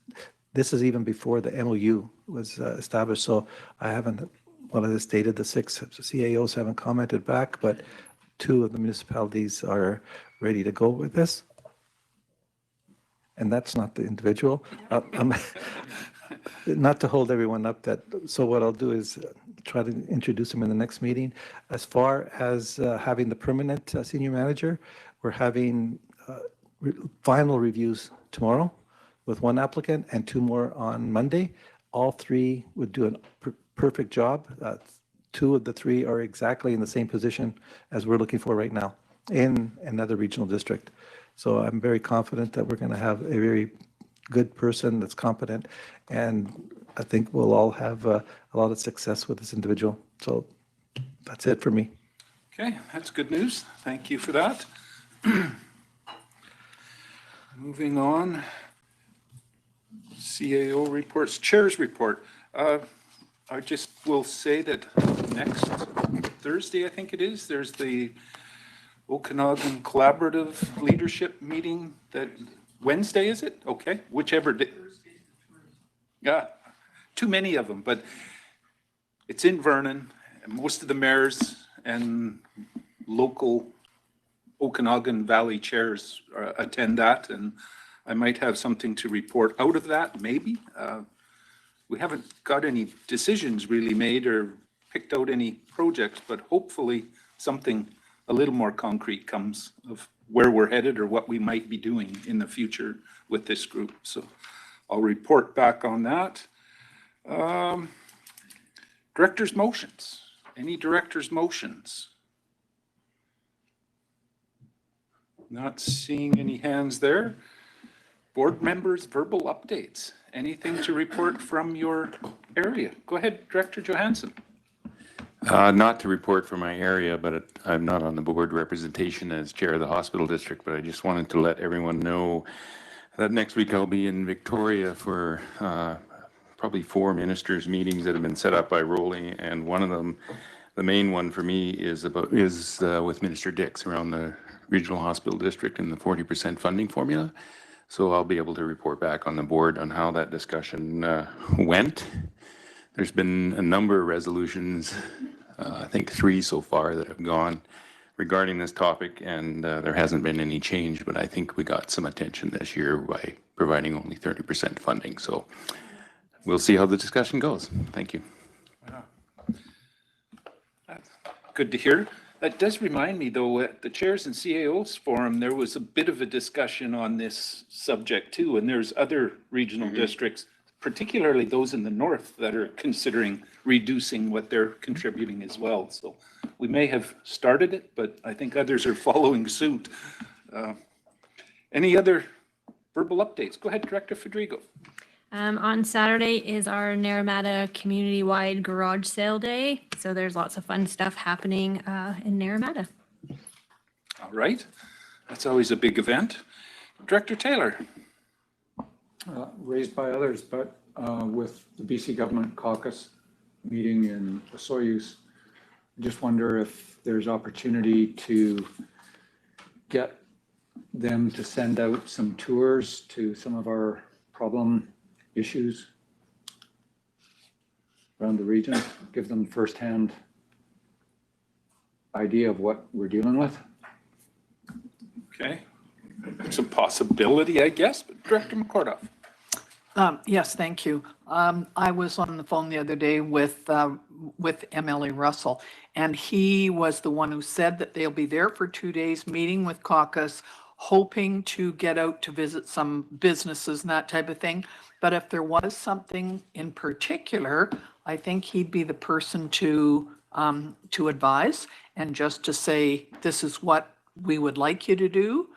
H: This is even before the MOU was established, so I haven't, well, as stated, the 6 CAOs haven't commented back, but 2 of the municipalities are ready to go with this. And that's not the individual. Not to hold everyone up, so what I'll do is try to introduce them in the next meeting. As far as having the permanent senior manager, we're having final reviews tomorrow with 1 applicant and 2 more on Monday. All 3 would do a perfect job. 2 of the 3 are exactly in the same position as we're looking for right now in another regional district. So I'm very confident that we're going to have a very good person that's competent, and I think we'll all have a lot of success with this individual. So that's it for me.
G: Okay, that's good news. Thank you for that. Moving on. CAO reports, Chair's report. I just will say that next Thursday, I think it is, there's the Okanagan Collaborative Leadership Meeting. That Wednesday, is it? Okay, whichever day. Yeah, too many of them, but it's in Vernon. And most of the mayors and local Okanagan Valley chairs attend that, and I might have something to report out of that, maybe. We haven't got any decisions really made or picked out any projects, but hopefully something a little more concrete comes of where we're headed or what we might be doing in the future with this group. So I'll report back on that. Director's motions. Any director's motions? Not seeing any hands there. Board members' verbal updates. Anything to report from your area? Go ahead, Director Johansson.
S: Not to report for my area, but I'm not on the board representation as chair of the hospital district, but I just wanted to let everyone know that next week I'll be in Victoria for probably 4 ministers' meetings that have been set up by Rowley, and one of them, the main one for me, is with Minister Dix around the regional hospital district and the 40% funding formula. So I'll be able to report back on the board on how that discussion went. there's been a number of resolutions, I think 3 so far that have gone regarding this topic, and there hasn't been any change, but I think we got some attention this year by providing only 30% funding. So we'll see how the discussion goes. Thank you.
G: Good to hear. That does remind me, though, at the Chairs and CAOs Forum, there was a bit of a discussion on this subject too, and there's other regional districts, particularly those in the north, that are considering reducing what they're contributing as well. So we may have started it, but I think others are following suit. Any other verbal updates? Go ahead, Director Federico.
R: On Saturday is our Naramata community-wide garage sale day. So there's lots of fun stuff happening in Naramata.
G: All right. That's always a big event. Director Taylor.
M: Raised by others, but with the BC Government Caucus meeting in Osoyoos, I just wonder if there's opportunity to get them to send out some tours to some of our problem issues around the region, give them firsthand idea of what we're dealing with.
G: Okay. It's a possibility, I guess, but Director McCordoff.
N: Yes, thank you. I was on the phone the other day with MLA Russell, and he was the one who said that they'll be there for 2 days meeting with caucus, hoping to get out to visit some businesses and that type of thing. But if there was something in particular, I think he'd be the person to advise and just to say, this is what we would like you to do,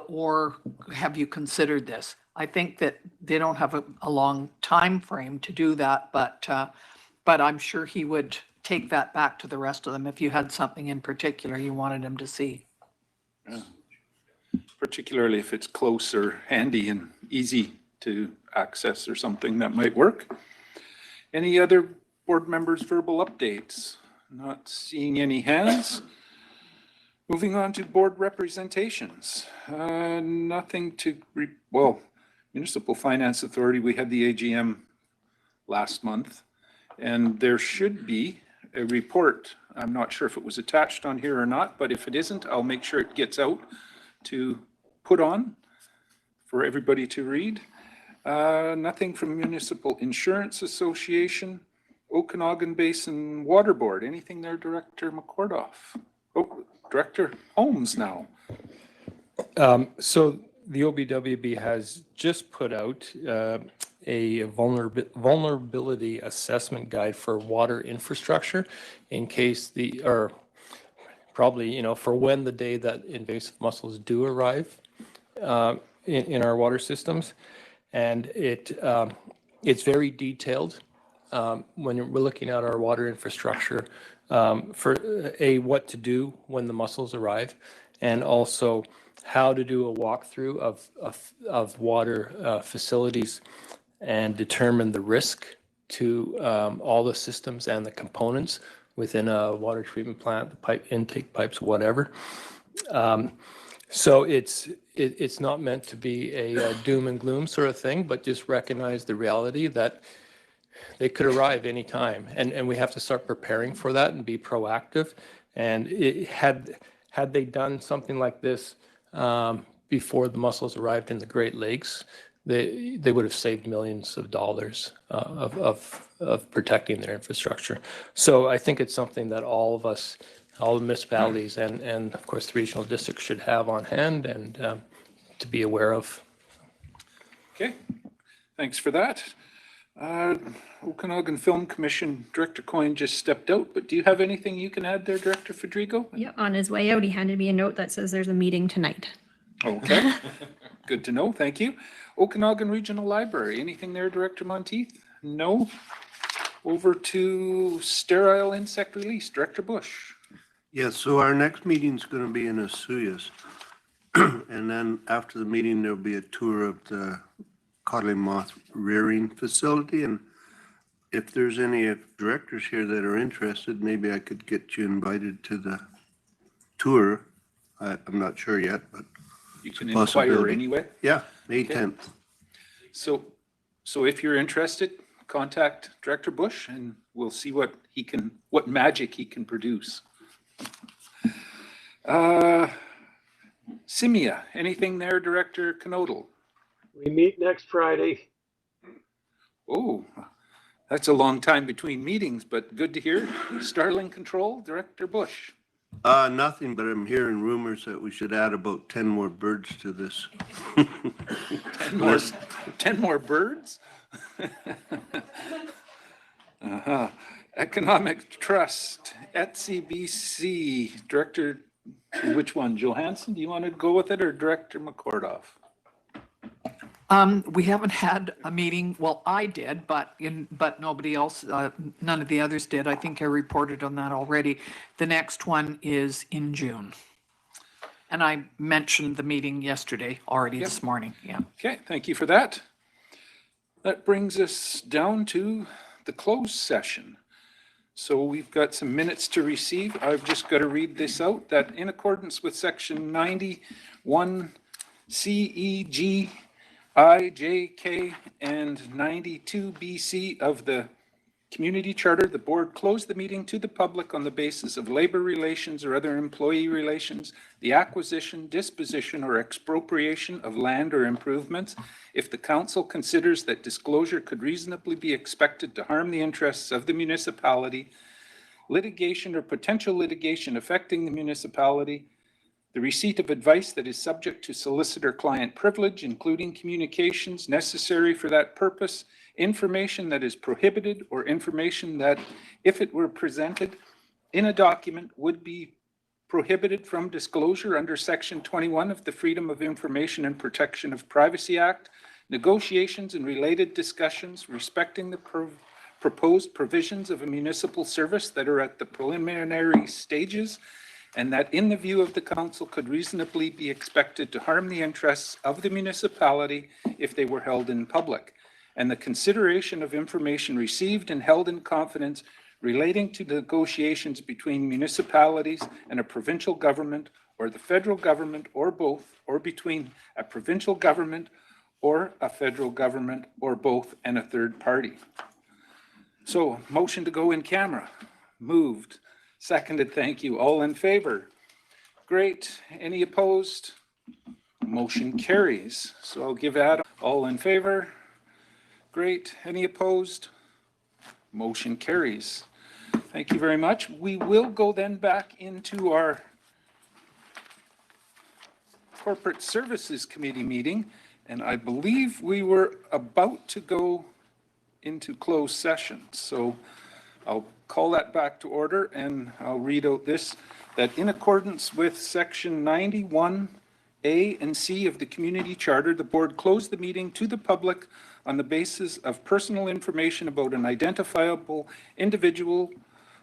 N: or have you considered this? I think that they don't have a long time frame to do that, but I'm sure he would take that back to the rest of them if you had something in particular you wanted him to see.
G: Yeah. Particularly if it's close or handy and easy to access or something, that might work. Any other board members' verbal updates? Not seeing any hands. Moving on to board representations. Nothing to, well, Municipal Finance Authority, we had the AGM last month, and there should be a report. I'm not sure if it was attached on here or not, but if it isn't, I'll make sure it gets out to put on for everybody to read. Nothing from Municipal Insurance Association, Okanagan Basin Water Board. Anything there, Director McCordoff? Oh, Director Holmes now.
F: So the OBWB has just put out a vulnerability assessment guide for water infrastructure in case probably, for when the day that invasive mussels do arrive in our water systems. And it's very detailed when we're looking at our water infrastructure for what to do when the mussels arrive, and also how to do a walkthrough of water facilities and determine the risk to all the systems and the components within a water treatment plant, the pipe intake pipes, whatever. So it's not meant to be a doom and gloom sort of thing, but just recognize the reality that they could arrive anytime, and we have to start preparing for that and be proactive. And had they done something like this before the mussels arrived in the Great Lakes, they would have saved millions of dollars of protecting their infrastructure. So I think it's something that all of us, all the municipalities and of course the regional districts should have on hand and to be aware of.
G: Okay, thanks for that. Okanagan Film Commission Director Coyne just stepped out, but do you have anything you can add there, Director Federico?
R: Yeah, on his way out, he handed me a note that says there's a meeting tonight.
G: Okay, good to know, thank you. Okanagan Regional Library, anything there, Director Monteith? No. Over to sterile insect release, Director Bush.
K: Yes, so our next meeting's going to be in Osoyoos. And then after the meeting, there'll be a tour of the codling moth rearing facility. And if there's any directors here that are interested, maybe I could get you invited to the tour. I'm not sure yet, but
G: you can inquire anyway.
K: Yeah, May 10th.
G: So if you're interested, contact Director Bush and we'll see what magic he can produce. Simia, anything there, Director Knodel?
B: We meet next Friday.
G: Oh, that's a long time between meetings, but good to hear. Starling Control, Director Bush.
K: Nothing, but I'm hearing rumors that we should add about 10 more birds to this.
G: 10 more birds? Economic Trust, ETCBC, Director, which one? Johansson, do you want to go with it, or Director McCordoff?
N: We haven't had a meeting, well, I did, but nobody else, none of the others did. I think I reported on that already. The next one is in June. And I mentioned the meeting yesterday already this morning, yeah.
G: Okay, thank you for that. That brings us down to the closed session. So we've got some minutes to receive. I've just got to read this out, that in accordance with section 91 CEG I, J, K, and 92 BC of the Community Charter, the board closed the meeting to the public on the basis of labor relations or other employee relations, the acquisition, disposition, or expropriation of land or improvements, if the council considers that disclosure could reasonably be expected to harm the interests of the municipality, litigation or potential litigation affecting the municipality, the receipt of advice that is subject to solicitor-client privilege, including communications necessary for that purpose, information that is prohibited, or information that, if it were presented in a document, would be prohibited from disclosure under Section 21 of the Freedom of Information and Protection of Privacy Act, negotiations and related discussions respecting the proposed provisions of a municipal service that are at the preliminary stages, and that in the view of the council could reasonably be expected to harm the interests of the municipality if they were held in public, and the consideration of information received and held in confidence relating to negotiations between municipalities and a provincial government or the federal government or both, or between a provincial government or a federal government or both and a third party. So, motion to go in camera. Moved. Seconded, thank you. All in favor? Great. Any opposed? Motion carries. So I'll give Adam. All in favor? Great. Any opposed? Motion carries. Thank you very much. We will go then back into our Corporate Services Committee meeting, and I believe we were about to go into closed session. So I'll call that back to order, and I'll read out this, that in accordance with section 91 A and C of the Community Charter, the board closed the meeting to the public on the basis of personal information about an identifiable individual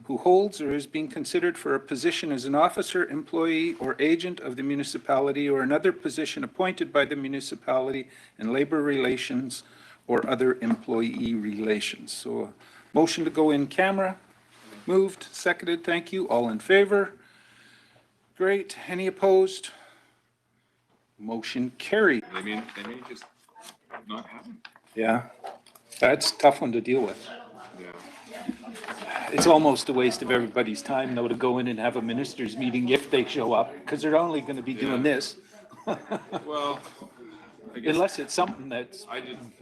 G: who holds or is being considered for a position as an officer, employee, or agent of the municipality, or another position appointed by the municipality in labor relations or other employee relations. So a motion to go in camera. Moved, seconded, thank you. All in favor? Great. Any opposed? Motion carried.
D: They may just not happen.
G: Yeah, that's a tough one to deal with.
D: Yeah.
G: It's almost a waste of everybody's time, though, to go in and have a ministers' meeting if they show up, because they're only going to be doing this.
D: Well, I guess
G: Unless it's something that's
D: I didn't